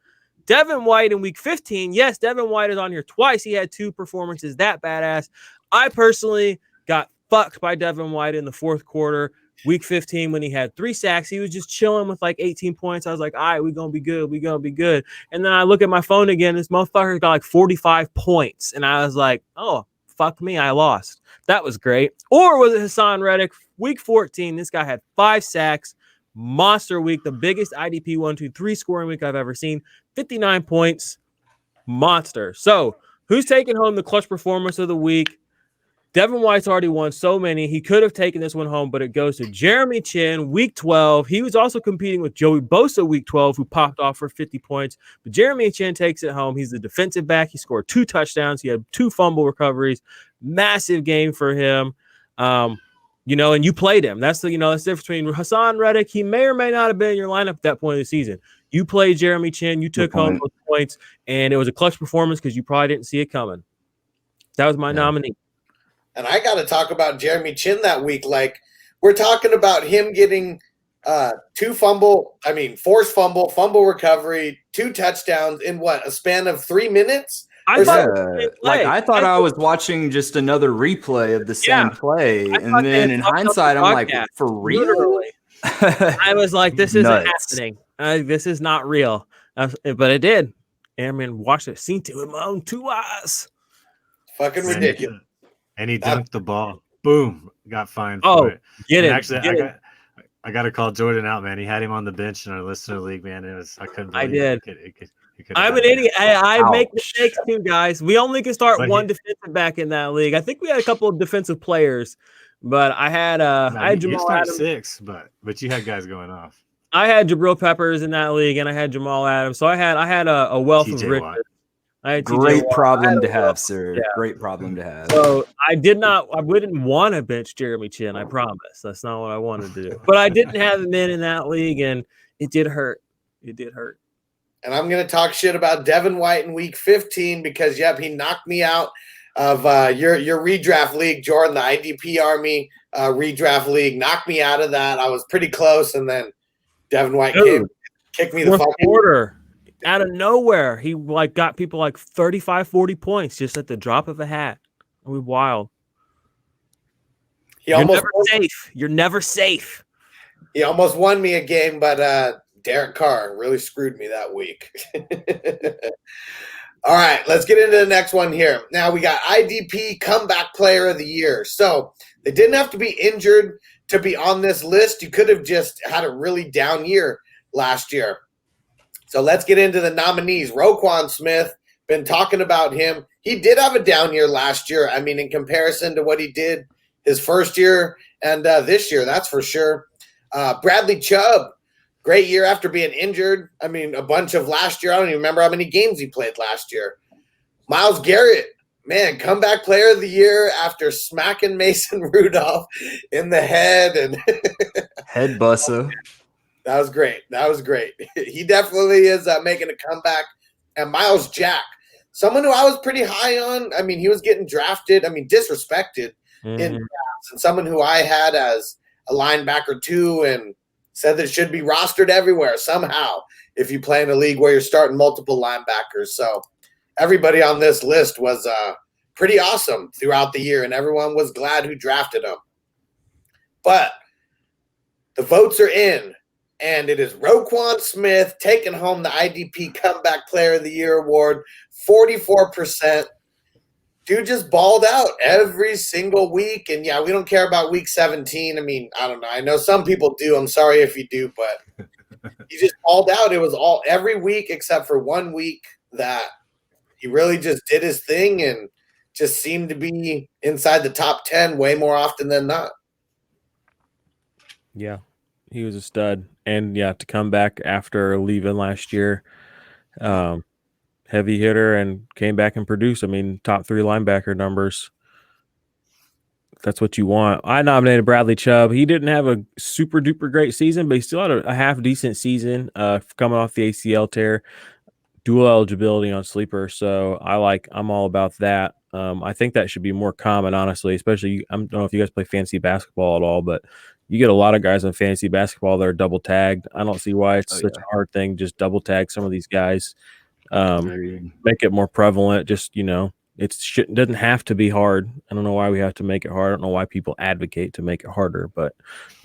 Devin White in week 15. Yes, Devin White is on here twice. He had 2 performances that badass. I personally got fucked by Devin White in the fourth quarter. Week 15, when he had 3 sacks, he was just chilling with like 18 points. I was like, all right, we're going to be good. We're going to be good. And then I look at my phone again. This motherfucker got like 45 points. And I was like, oh, fuck me. I lost. That was great. Or was it Hassan Reddick? Week 14, this guy had 5 sacks. Monster week. The biggest IDP 1-2-3 scoring week I've ever seen. 59 points. Monster. So who's taking home the clutch performance of the week? Devin White's already won so many. He could have taken this one home, but it goes to Jeremy Chin, week 12. He was also competing with Joey Bosa, week 12, who popped off for 50 points. But Jeremy Chin takes it home. He's the defensive back. He scored 2 touchdowns. He had 2 fumble recoveries. Massive game for him. And you played him. That's the difference between Hassan Reddick. He may or may not have been in your lineup at that point of the season. You played Jeremy Chin. You took home those points, and it was a clutch performance because you probably didn't see it coming. That was my nominee. And I got to talk about Jeremy Chin that week. Like, we're talking about him getting 4 forced fumble recovery, 2 touchdowns in a span of 3 minutes? I thought I was watching just another replay of the same play. And then in hindsight, I'm like, for real? Literally. I was like, this isn't happening. This is not real. But it did. And I mean, watched it, seen it with my own 2 eyes. Fucking ridiculous. And he dunked the ball. Boom. Got fined for it. Get it. Actually, I got to call Jordan out, man. He had him on the bench in our listener league, man. I couldn't believe it. I'm an idiot. I make mistakes too, guys. We only can start one defensive back in that league. I think we had a couple of defensive players, but I had Jamal Adams. 6, but you had guys going off. I had Jabril Peppers in that league, and I had Jamal Adams. So I had a wealth of riches. Great problem to have, sir. Yeah. Great problem to have. So I wouldn't want to bench Jeremy Chin. I promise. That's not what I wanted to do. But I didn't have him in that league, and it did hurt. It did hurt. And I'm going to talk shit about Devin White in week 15 because, he knocked me out of your redraft league, Jordan, the IDP Army redraft league. Knocked me out of that. I was pretty close, and then Devin White came, kicked me the fuck quarter. Out of nowhere, he like got people like 35, 40 points just at the drop of a hat. It was wild. You're never safe. You're never safe. He almost won me a game, but Derek Carr really screwed me that week. All right, let's get into the next one here. Now we got IDP Comeback Player of the Year. So they didn't have to be injured to be on this list. You could have just had a really down year last year. So let's get into the nominees. Roquan Smith, been talking about him. He did have a down year last year. I mean, in comparison to what he did his first year and this year, that's for sure. Bradley Chubb, great year after being injured. I mean, a bunch of last year. I don't even remember how many games he played last year. Myles Garrett, man, comeback player of the year after smacking Mason Rudolph in the head. And head buster. That was great. That was great. He definitely is making a comeback. And Miles Jack, someone who I was pretty high on. I mean, he was getting drafted. I mean, disrespected in drafts. And someone who I had as a linebacker too and said that it should be rostered everywhere somehow if you play in a league where you're starting multiple linebackers. So everybody on this list was pretty awesome throughout the year, and everyone was glad who drafted him. But the votes are in. And it is Roquan Smith taking home the IDP Comeback Player of the Year award, 44%. Dude just balled out every single week. And, yeah, we don't care about week 17. I mean, I don't know. I know some people do. I'm sorry if you do. But he just balled out. It was all every week except for 1 week that he really just did his thing and just seemed to be inside the top 10 way more often than not. Yeah. He was a stud. And yeah, to come back after leaving last year, heavy hitter and came back and produced. I mean, top 3 linebacker numbers. That's what you want. I nominated Bradley Chubb. He didn't have a super duper great season, but he still had a half decent season coming off the ACL tear. Dual eligibility on sleeper. So I'm all about that. I think that should be more common, honestly, especially I don't know if you guys play fantasy basketball at all, but you get a lot of guys in fantasy basketball that are double tagged. I don't see why it's such a hard thing. Just double tag some of these guys. Make it more prevalent. Just, it doesn't have to be hard. I don't know why we have to make it hard. I don't know why people advocate to make it harder, but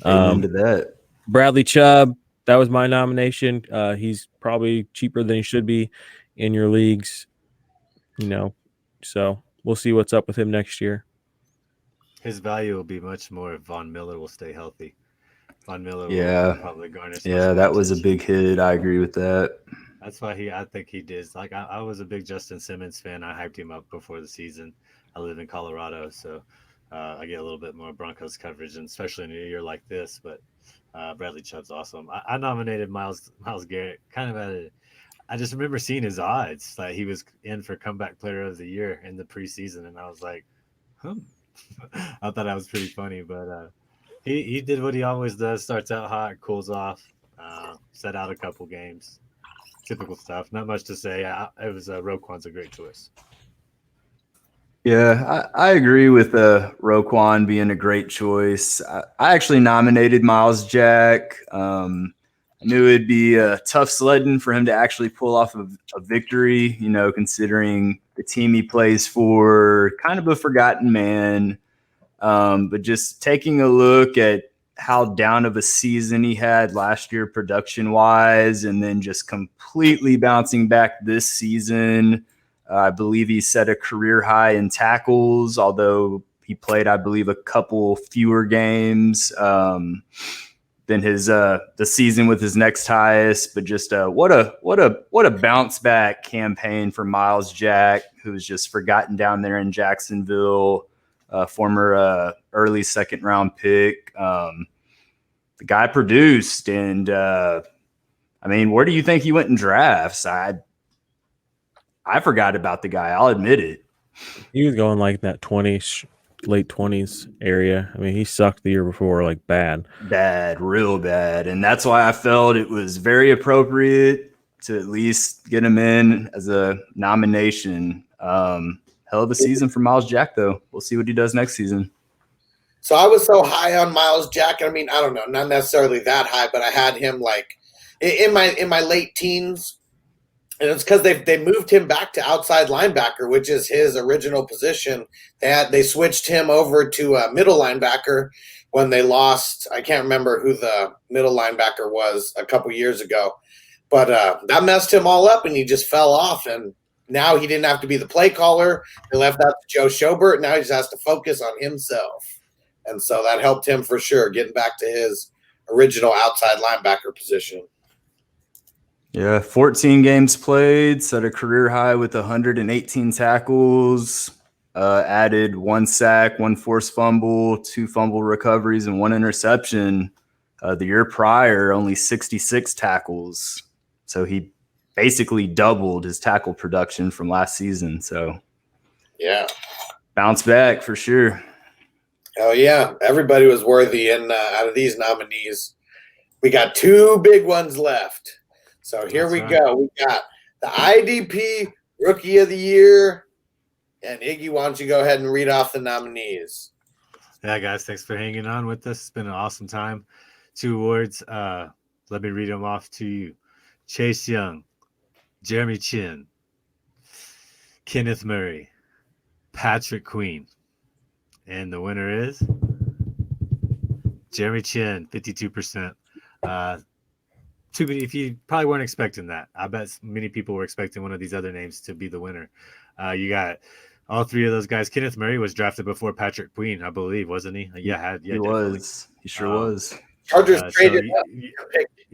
into that. Bradley Chubb, that was my nomination. He's probably cheaper than he should be in your leagues, so we'll see what's up with him next year. His value will be much more if Von Miller will stay healthy. Von Miller will probably garnish. Yeah, that was a big hit. I agree with that. That's why I think he did. Like I was a big Justin Simmons fan. I hyped him up before the season. I live in Colorado, so I get a little bit more Broncos coverage, and especially in a year like this. But Bradley Chubb's awesome. I nominated Myles Garrett kind of I just remember seeing his odds that he was in for comeback player of the year in the preseason, and I was like, I thought that was pretty funny, but he did what he always does. Starts out hot, cools off, set out a couple games. Typical stuff. Not much to say. It was Roquan's a great choice. Yeah, I agree with Roquan being a great choice. I actually nominated Miles Jack. I knew it'd be tough sledding for him to actually pull off a victory, considering the team he plays for, kind of a forgotten man. But just taking a look at how down of a season he had last year production-wise, and then just completely bouncing back this season. I believe he set a career high in tackles, although he played, I believe, a couple fewer games than his the season with his next highest. But just what a bounce back campaign for Miles Jack, who was just forgotten down there in Jacksonville, former early second round pick. The guy produced, and I mean, where do you think he went in drafts? I forgot about the guy. I'll admit it. He was going like that 20s, late 20s area. I mean, he sucked the year before, like bad, real bad. And that's why I felt it was very appropriate to at least get him in as a nomination. hell of a season for Miles Jack, though. We'll see what he does next season. So I was so high on Miles Jack. I mean, I don't know, not necessarily that high, but I had him like in my late teens, and it's because they moved him back to outside linebacker, which is his original position. They switched him over to middle linebacker when they lost. I can't remember who the middle linebacker was a couple years ago, but that messed him all up, and he just fell off. And now he didn't have to be the play caller. They left that to Joe Schobert. Now he just has to focus on himself. And so that helped him for sure, getting back to his original outside linebacker position. Yeah, 14 games played, set a career high with 118 tackles, added 1 sack, 1 forced fumble, 2 fumble recoveries, and 1 interception. The year prior, only 66 tackles. So he basically doubled his tackle production from last season. So yeah, bounce back for sure. Oh, yeah. Everybody was worthy. And out of these nominees, we got 2 big ones left. So here we go. We got the IDP Rookie of the Year. And Iggy, why don't you go ahead and read off the nominees? Yeah, guys, thanks for hanging on with us. It's been an awesome time. 2 awards. Let me read them off to you. Chase Young, Jeremy Chin, Kenneth Murray, Patrick Queen. And the winner is Jeremy Chin, 52%. Too many, if you probably weren't expecting that. I bet many people were expecting one of these other names to be the winner. You got all 3 of those guys. Kenneth Murray was drafted before Patrick Queen, I believe, wasn't he? Yeah, he was. He sure was. Chargers traded up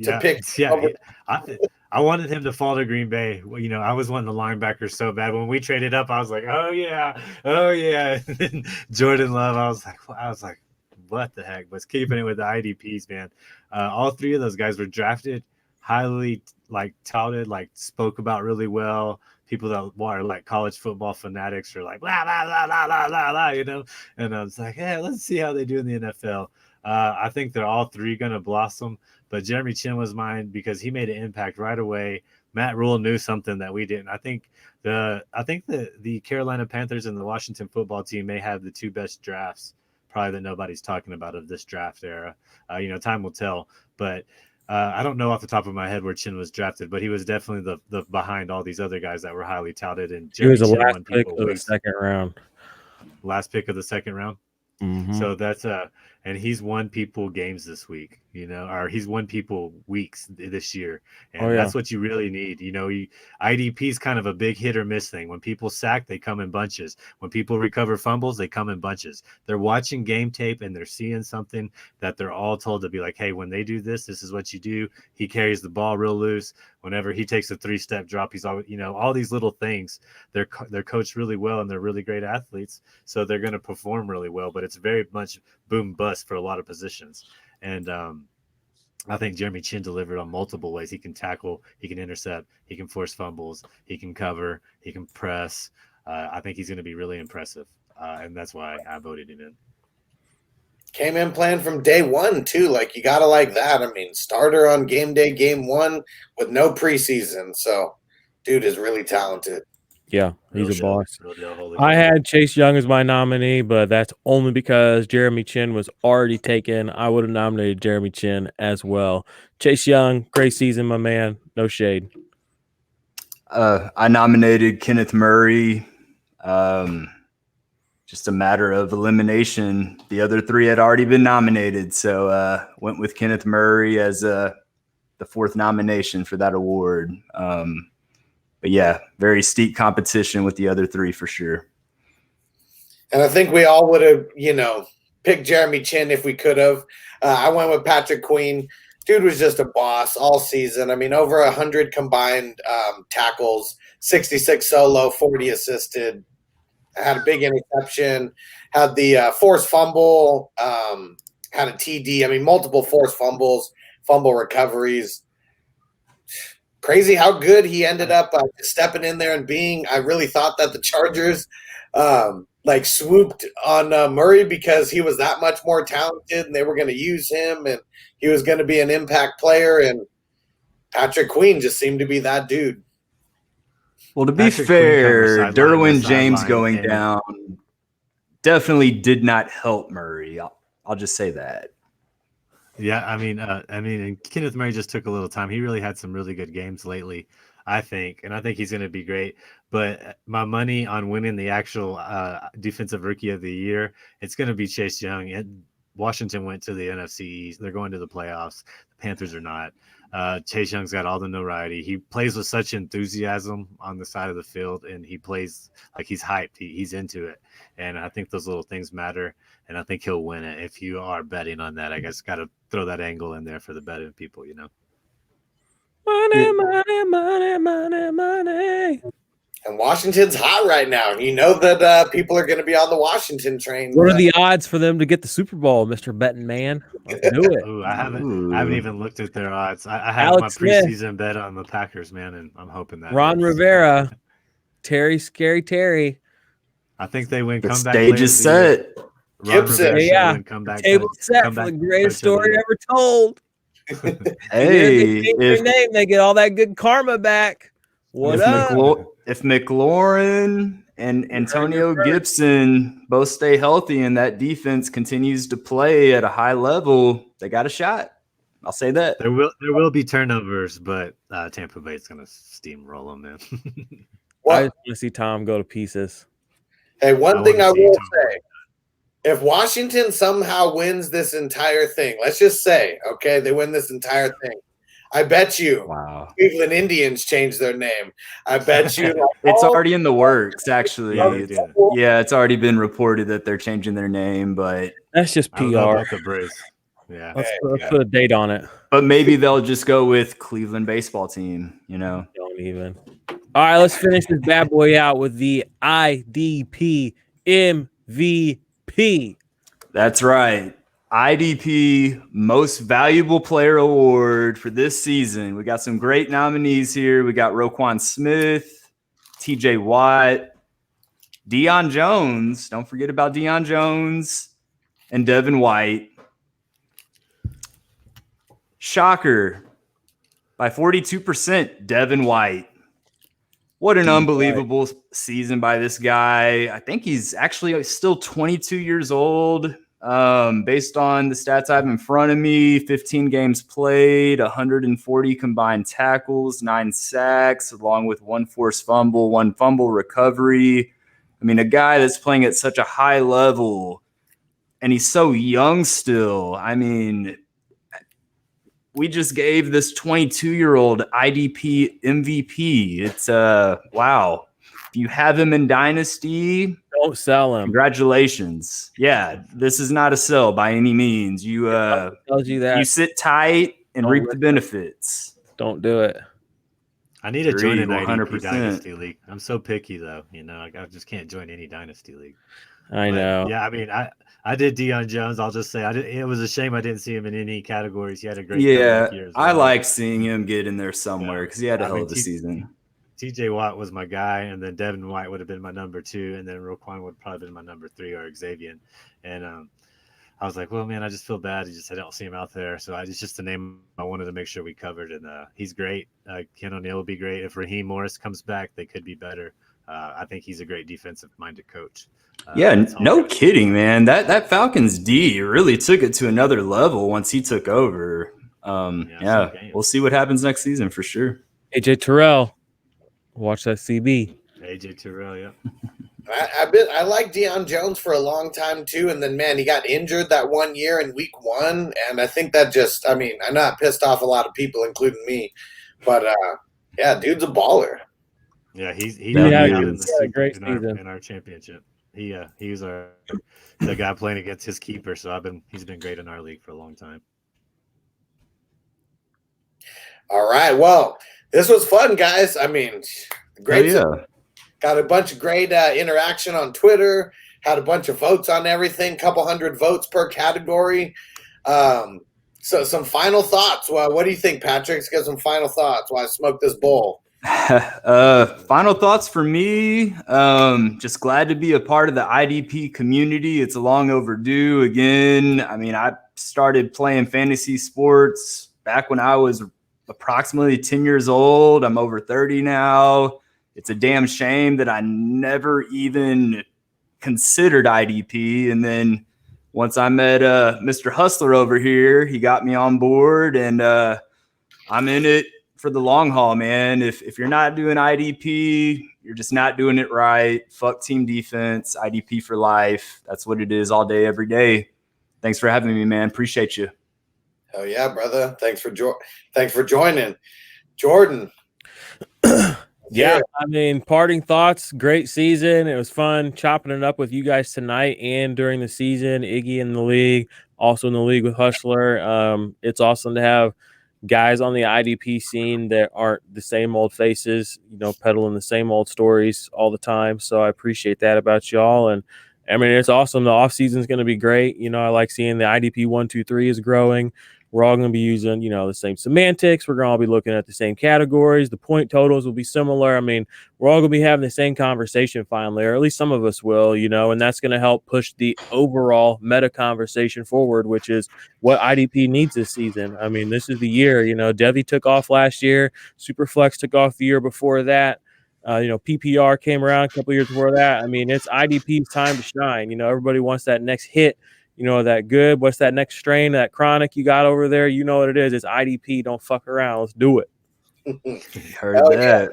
to pick. Yeah, I wanted him to fall to Green Bay. Well, you know, I was wanting the linebacker so bad. When we traded up, I was like, oh yeah. And then Jordan Love, I was like, what the heck? But keeping it with the IDPs, man. All 3 of those guys were drafted highly, like touted, like spoke about really well. People that are like college football fanatics are like blah blah blah blah blah blah blah, you know. And I was like, hey, let's see how they do in the NFL. I think they're all 3 gonna blossom. But Jeremy Chin was mine because he made an impact right away. Matt Rule knew something that we didn't. I think the Carolina Panthers and the Washington football team may have the 2 best drafts, probably that nobody's talking about of this draft era. You know, time will tell. But I don't know off the top of my head where Chin was drafted, but he was definitely the behind all these other guys that were highly touted. And he was the last pick of the second round. Last pick of the second round. Mm-hmm. So that's and he's won people games this week, you know, or he's won people weeks this year. And that's what you really need. You know, IDP is kind of a big hit or miss thing. When people sack, they come in bunches. When people recover fumbles, they come in bunches. They're watching game tape and they're seeing something that they're all told to be like, hey, when they do this, this is what you do. He carries the ball real loose. Whenever he takes a 3-step drop, he's always, you know, all these little things. They're coached really well and they're really great athletes. So they're going to perform really well, but it's very much boom bust for a lot of positions. And I think Jeremy Chin delivered on multiple ways. He can tackle, he can intercept, he can force fumbles, he can cover, he can press. I think he's going to be really impressive. And that's why I voted him in. Came in playing from day one, too. Like, you got to like that. I mean, starter on game day, game 1 with no preseason. So, dude is really talented. Yeah, he's a boss. I had Chase Young as my nominee, but that's only because Jeremy Chin was already taken. I would have nominated Jeremy Chin as well. Chase Young, great season, my man. No shade. I nominated Kenneth Murray. Just a matter of elimination. The other 3 had already been nominated, so went with Kenneth Murray as the 4th nomination for that award. But yeah, very steep competition with the other 3 for sure. And I think we all would have, you know, picked Jeremy Chin if we could have. I went with Patrick Queen. Dude was just a boss all season. I mean, over 100 combined tackles, 66 solo, 40 assisted. Had a big interception, had the forced fumble, had a TD. I mean, multiple forced fumbles, fumble recoveries. Crazy how good he ended up stepping in there and being. I really thought that the Chargers like swooped on Murray because he was that much more talented and they were going to use him and he was going to be an impact player. And Patrick Queen just seemed to be that dude. Well, to be Patrick Queen covers fair, sideline to Derwin James sideline, going and down definitely did not help Murray. I'll just say that. yeah, and Kenneth Murray just took a little time. He really had some really good games lately, I think, and I think he's going to be great. But my money on winning the actual defensive rookie of the year, it's going to be Chase Young. And Washington went to the NFC East. They're going to the playoffs. The Panthers are not. Chase Young's got all the notoriety. He plays with such enthusiasm on the side of the field, and he plays like he's hyped. He's into it, and I think those little things matter. And I think he'll win it. If you are betting on that, I guess got to throw that angle in there for the betting people, Money, money, money, money, money. And Washington's hot right now. You know that people are going to be on the Washington train. What are the odds for them to get the Super Bowl, Mr. Betting Man? Let's do it. Ooh, I haven't even looked at their odds. I have Alex my Smith. preseason bet on the Packers, man, and I'm hoping that Ron hits. Rivera, Scary Terry. I think they win The comeback. stage is set. Ron Gibson. Rivera should Yeah. win comeback. Table set for comeback the greatest coach of the story year. ever told. Hey, They change their name, they get all that good karma back. What up? If McLaurin and Antonio Gibson both stay healthy and that defense continues to play at a high level, they got a shot. I'll say that. There will be turnovers, but Tampa Bay's gonna steamroll them, man. I Well, just want to see Tom go to pieces. hey, one I thing wanna I see will Tom say. If Washington somehow wins this entire thing, let's just say, okay, they win this entire thing. I bet you Wow. Cleveland Indians change their name. I bet you It's already in the works, actually. Yeah, they did. It's already been reported that they're changing their name, but That's just I don't know PR. about the Braves. Yeah. Let's put a date on it. maybe they'll just go with Cleveland baseball team, Don't even. All right, let's finish this bad boy out with the IDP MVP. That's right. IDP Most Valuable Player Award for this season. We got some great nominees here. We got Roquan Smith, TJ Watt, Deion Jones. Don't forget about Deion Jones and Devin White. Shocker. By 42%, Devin White. What an unbelievable season by this guy. I think he's actually still 22 years old. Based on the stats I have in front of me, 15 games played, 140 combined tackles, 9 sacks, along with 1 forced fumble, 1 fumble recovery. I mean, a guy that's playing at such a high level, and he's so young still. I mean, we just gave this 22-year-old IDP MVP. It's wow. If you have him in Dynasty, don't sell him. Congratulations. Yeah, this is not a sell by any means. You tells you that you sit tight and reap the benefits. Don't do it. I need to join an IDP 100%. Dynasty League. I'm so picky though, I just can't join any Dynasty League. I know. Yeah, I mean, I did Deion Jones. I'll just say it was a shame I didn't see him in any categories. He had a great Yeah, year as I well. like seeing him get in there somewhere because he had a hell of a season. TJ Watt was my guy, and then Devin White would have been my number 2, and then Roquan would probably been my number 3, or Xavier. And I was like, well, man, I just feel bad. I don't see him out there. So it's just a name I wanted to make sure we covered. And he's great. Ken O'Neill will be great. If Raheem Morris comes back, they could be better. I think he's a great defensive-minded coach. Yeah, no kidding, man. That Falcons D really took it to another level once he took over. We'll see what happens next season for sure. AJ Terrell, watch that CB. AJ Terrell, yeah. I like Deion Jones for a long time too, and then man, he got injured that 1 year in week 1, and I think that I know it pissed off a lot of people, including me, but yeah, dude's a baller. Yeah, he a great season in our championship. He was the guy playing against his keeper, so he's been great in our league for a long time. All right, well, this was fun, guys. I mean, great. Got a bunch of great interaction on Twitter. Had a bunch of votes on everything. Couple hundred votes per category. So some final thoughts. Well, what do you think, Patrick? Let's get some final thoughts while I smoke this bowl. Final thoughts for me. Just glad to be a part of the IDP community. It's long overdue. Again, I mean, I started playing fantasy sports back when I was approximately 10 years old. I'm over 30 now. it's a damn shame that I never even considered IDP. And then once I met Mr. Hustler over here, he got me on board, and I'm in it for the long haul, man. If you're not doing IDP, you're just not doing it right. Fuck team defense, IDP for life. That's what it is all day, every day. Thanks for having me, man. Appreciate you. Oh yeah, brother. Thanks for joining, Jordan. Yeah, I mean, parting thoughts. Great season. It was fun chopping it up with you guys tonight and during the season. Iggy in the league, also in the league with Hustler. It's awesome to have guys on the IDP scene that aren't the same old faces, peddling the same old stories all the time. So I appreciate that about y'all. And I mean, it's awesome. The off season is going to be great. I like seeing the IDP 1, 2, 3 is growing. We're all going to be using, the same semantics. We're going to all be looking at the same categories. The point totals will be similar. I mean, we're all going to be having the same conversation finally, or at least some of us will, and that's going to help push the overall meta conversation forward, which is what IDP needs this season. I mean, this is the year, Devi took off last year. Superflex took off the year before that. PPR came around a couple years before that. I mean, it's IDP's time to shine. Everybody wants that next hit. That good. What's that next strain, that chronic you got over there? You know what it is. It's IDP. Don't fuck around. Let's do it. Heard that.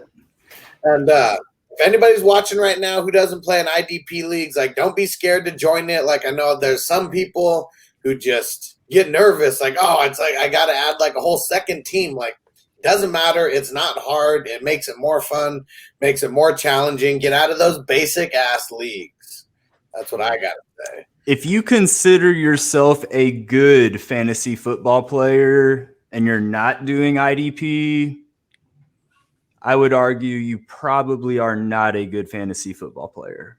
Yeah. And if anybody's watching right now who doesn't play in IDP leagues, like, don't be scared to join it. Like, I know there's some people who just get nervous. Like, oh, it's like I got to add like a whole second team. Like, doesn't matter. It's not hard. It makes it more fun, makes it more challenging. Get out of those basic ass leagues. That's what I got to say. If you consider yourself a good fantasy football player and you're not doing IDP, I would argue you probably are not a good fantasy football player.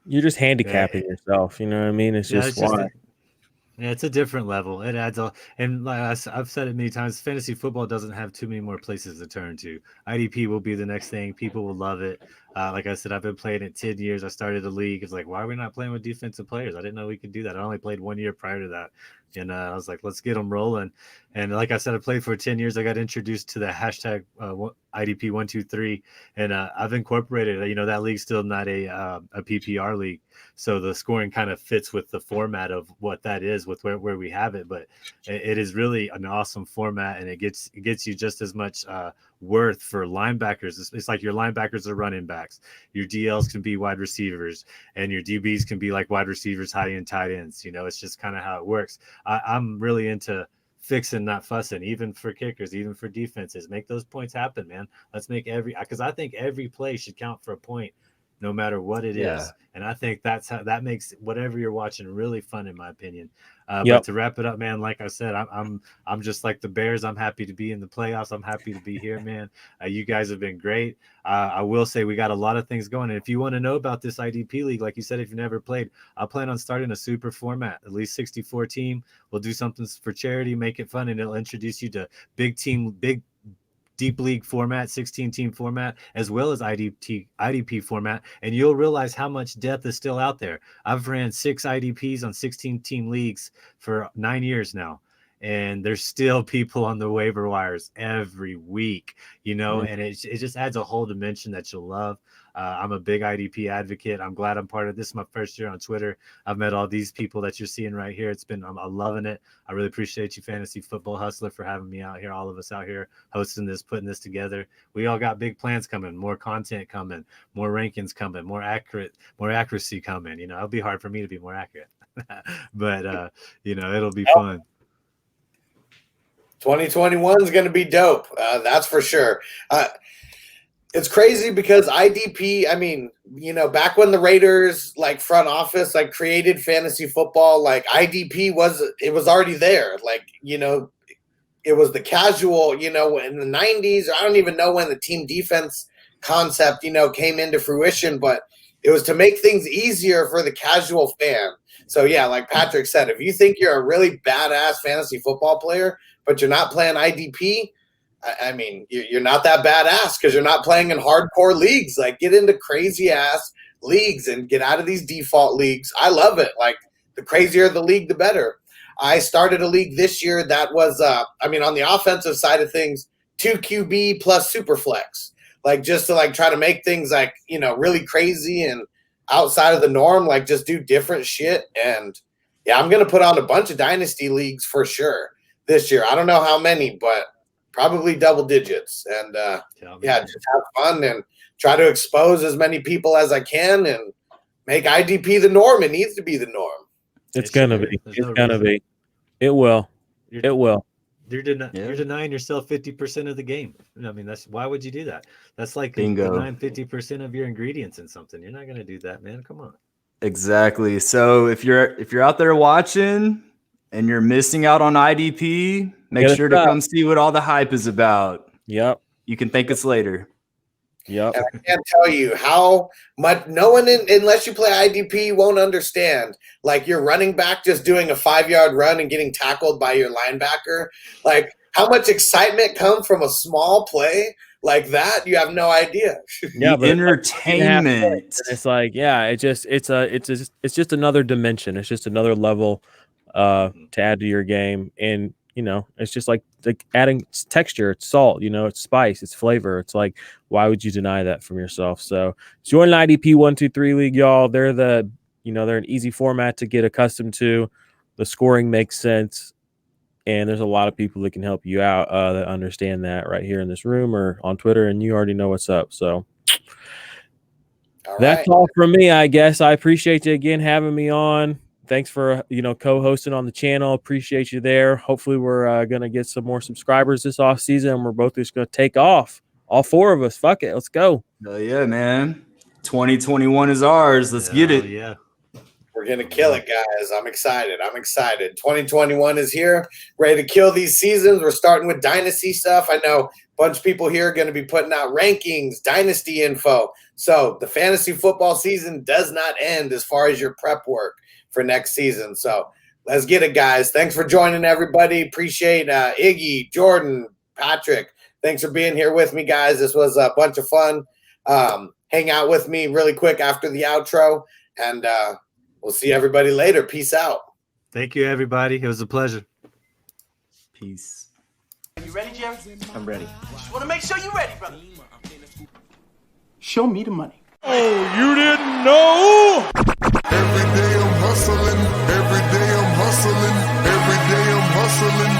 You're just handicapping yourself. You know what I mean? It's just why. Yeah, it's a different level. It adds and like I've said it many times, fantasy football doesn't have too many more places to turn to. IDP will be the next thing. People will love it. Like I said, I've been playing it 10 years. I started a league. It's like, why are we not playing with defensive players? I didn't know we could do that. I only played 1 year prior to that. And I was like, let's get them rolling. And like I said, I played for 10 years. I got introduced to the hashtag IDP 123. And I've incorporated, that league's still not a PPR league. So the scoring kind of fits with the format of what that is, with where we have it. But it is really an awesome format, and it gets you just as much worth for linebackers. It's like your linebackers are running backs, your DLs can be wide receivers, and your DBs can be like wide receivers, high end, tight ends. It's just kind of how it works. I'm really into fixing, not fussing, even for kickers, even for defenses. Make those points happen, man. Let's make because I think every play should count for a point, no matter what it is. And I think that makes whatever you're watching really fun, in my opinion. But to wrap it up, man, like I said, I'm just like the Bears. I'm happy to be in the playoffs. I'm happy to be here, man. You guys have been great. I will say we got a lot of things going. And if you want to know about this IDP league, like you said, if you've never played, I plan on starting a super format, at least 64 team. We'll do something for charity, make it fun, and it'll introduce you to big deep league format, 16 team format, as well as IDP format. And you'll realize how much depth is still out there. I've ran 6 IDPs on 16 team leagues for 9 years now. And there's still people on the waiver wires every week, and it just adds a whole dimension that you'll love. I'm a big IDP advocate. I'm glad I'm part of this. My first year on Twitter. I've met all these people that you're seeing right here. I'm loving it. I really appreciate you, Fantasy Football Hustler, for having me out here. All of us out here hosting this, putting this together. We all got big plans coming, more content coming, more rankings coming, more accuracy coming. It'll be hard for me to be more accurate, but it'll be fun. 2021 is going to be dope. That's for sure. It's crazy because IDP, I mean, back when the Raiders front office created fantasy football, IDP was already there. It was the casual, in the 90s. I don't even know when the team defense concept, came into fruition, but it was to make things easier for the casual fan. So yeah, like Patrick said, if you think you're a really badass fantasy football player, but you're not playing IDP, I mean, you're not that badass because you're not playing in hardcore leagues. Get into crazy ass leagues and get out of these default leagues. I love it. The crazier the league, the better. I started a league this year that was, on the offensive side of things, 2 QB plus Superflex. like just to like try to make things like, you know, really crazy and outside of the norm, like just do different shit. And yeah, I'm going to put on a bunch of dynasty leagues for sure this year. I don't know how many, but probably double digits. And yeah, just have fun and try to expose as many people as I can and make IDP the norm. It needs to be the norm. It's gonna be. It's gonna be. It will. It will. You're denying yourself 50% of the game. I mean, why would you do that? That's like Bingo. denying 50% of your ingredients in something. You're not gonna do that, man. Come on. Exactly. So if you're out there watching and you're missing out on IDP, make sure to come see what all the hype is about. Yep. You can thank us later. Yep. And I can't tell you how much no one unless you play IDP won't understand. Like your running back just doing a 5-yard run and getting tackled by your linebacker. Like how much excitement comes from a small play like that? You have no idea. Yeah, but entertainment. It's like, yeah, it's just another dimension. It's just another level to add to your game. And you know, it's just like adding texture, it's salt, you know, it's spice, it's flavor. It's like, why would you deny that from yourself? So join an IDP 1-2-3 league, y'all. They're an easy format to get accustomed to. The scoring makes sense. And there's a lot of people that can help you out that understand that right here in this room or on Twitter. And you already know what's up. So that's all from me, I guess. I appreciate you again having me on. Thanks for, co-hosting on the channel. Appreciate you there. Hopefully we're going to get some more subscribers this off season. We're both just going to take off. All 4 of us. Fuck it. Let's go. Hell yeah, man. 2021 is ours. Let's get it. Yeah. We're going to kill it, guys. I'm excited. 2021 is here. Ready to kill these seasons. We're starting with dynasty stuff. I know a bunch of people here are going to be putting out rankings, dynasty info. So the fantasy football season does not end as far as your prep work for next season. So let's get it, guys. Thanks for joining, everybody. Appreciate Iggy, Jordan, Patrick. Thanks for being here with me, guys. This was a bunch of fun. Hang out with me really quick after the outro, and we'll see everybody later. Peace out. Thank you, everybody. It was a pleasure. Peace. You ready, Jerry? I'm ready. Just want to make sure you're ready, brother. Show me the money. Oh, you didn't know? Every day I'm hustling, every day I'm hustling, every day I'm hustling.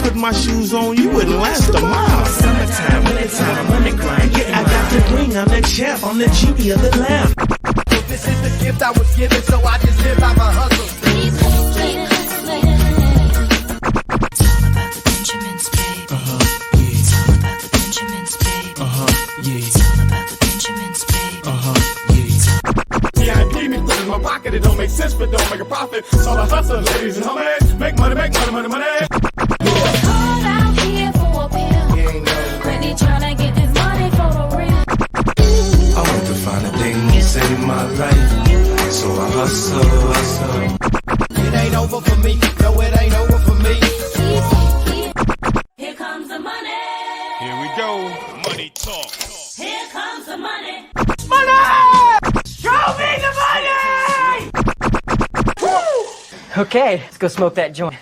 Put my shoes on, you wouldn't last a mile. Summertime, wintertime, I'm on the grind. Yeah, I got the ring, I'm the champ, I'm the genie of the lamp. This is the gift I was given, so I just live by my hustle. It's all about the Benjamins, baby. Yeah. It's all about the Benjamins, baby. Yeah. It's all about the Benjamins, baby. Yeah, I me put in my pocket. It don't make sense, but don't make a profit. So I hustle, ladies and homies. Make money, money. Call out here for a pill. Really tryna get this money for the real. I want to find a thing to save my life. So I hustle. It ain't over for me. No, it ain't over for me. Here comes the money. Here we go. Money talk. Here comes the money. Okay, let's go smoke that joint.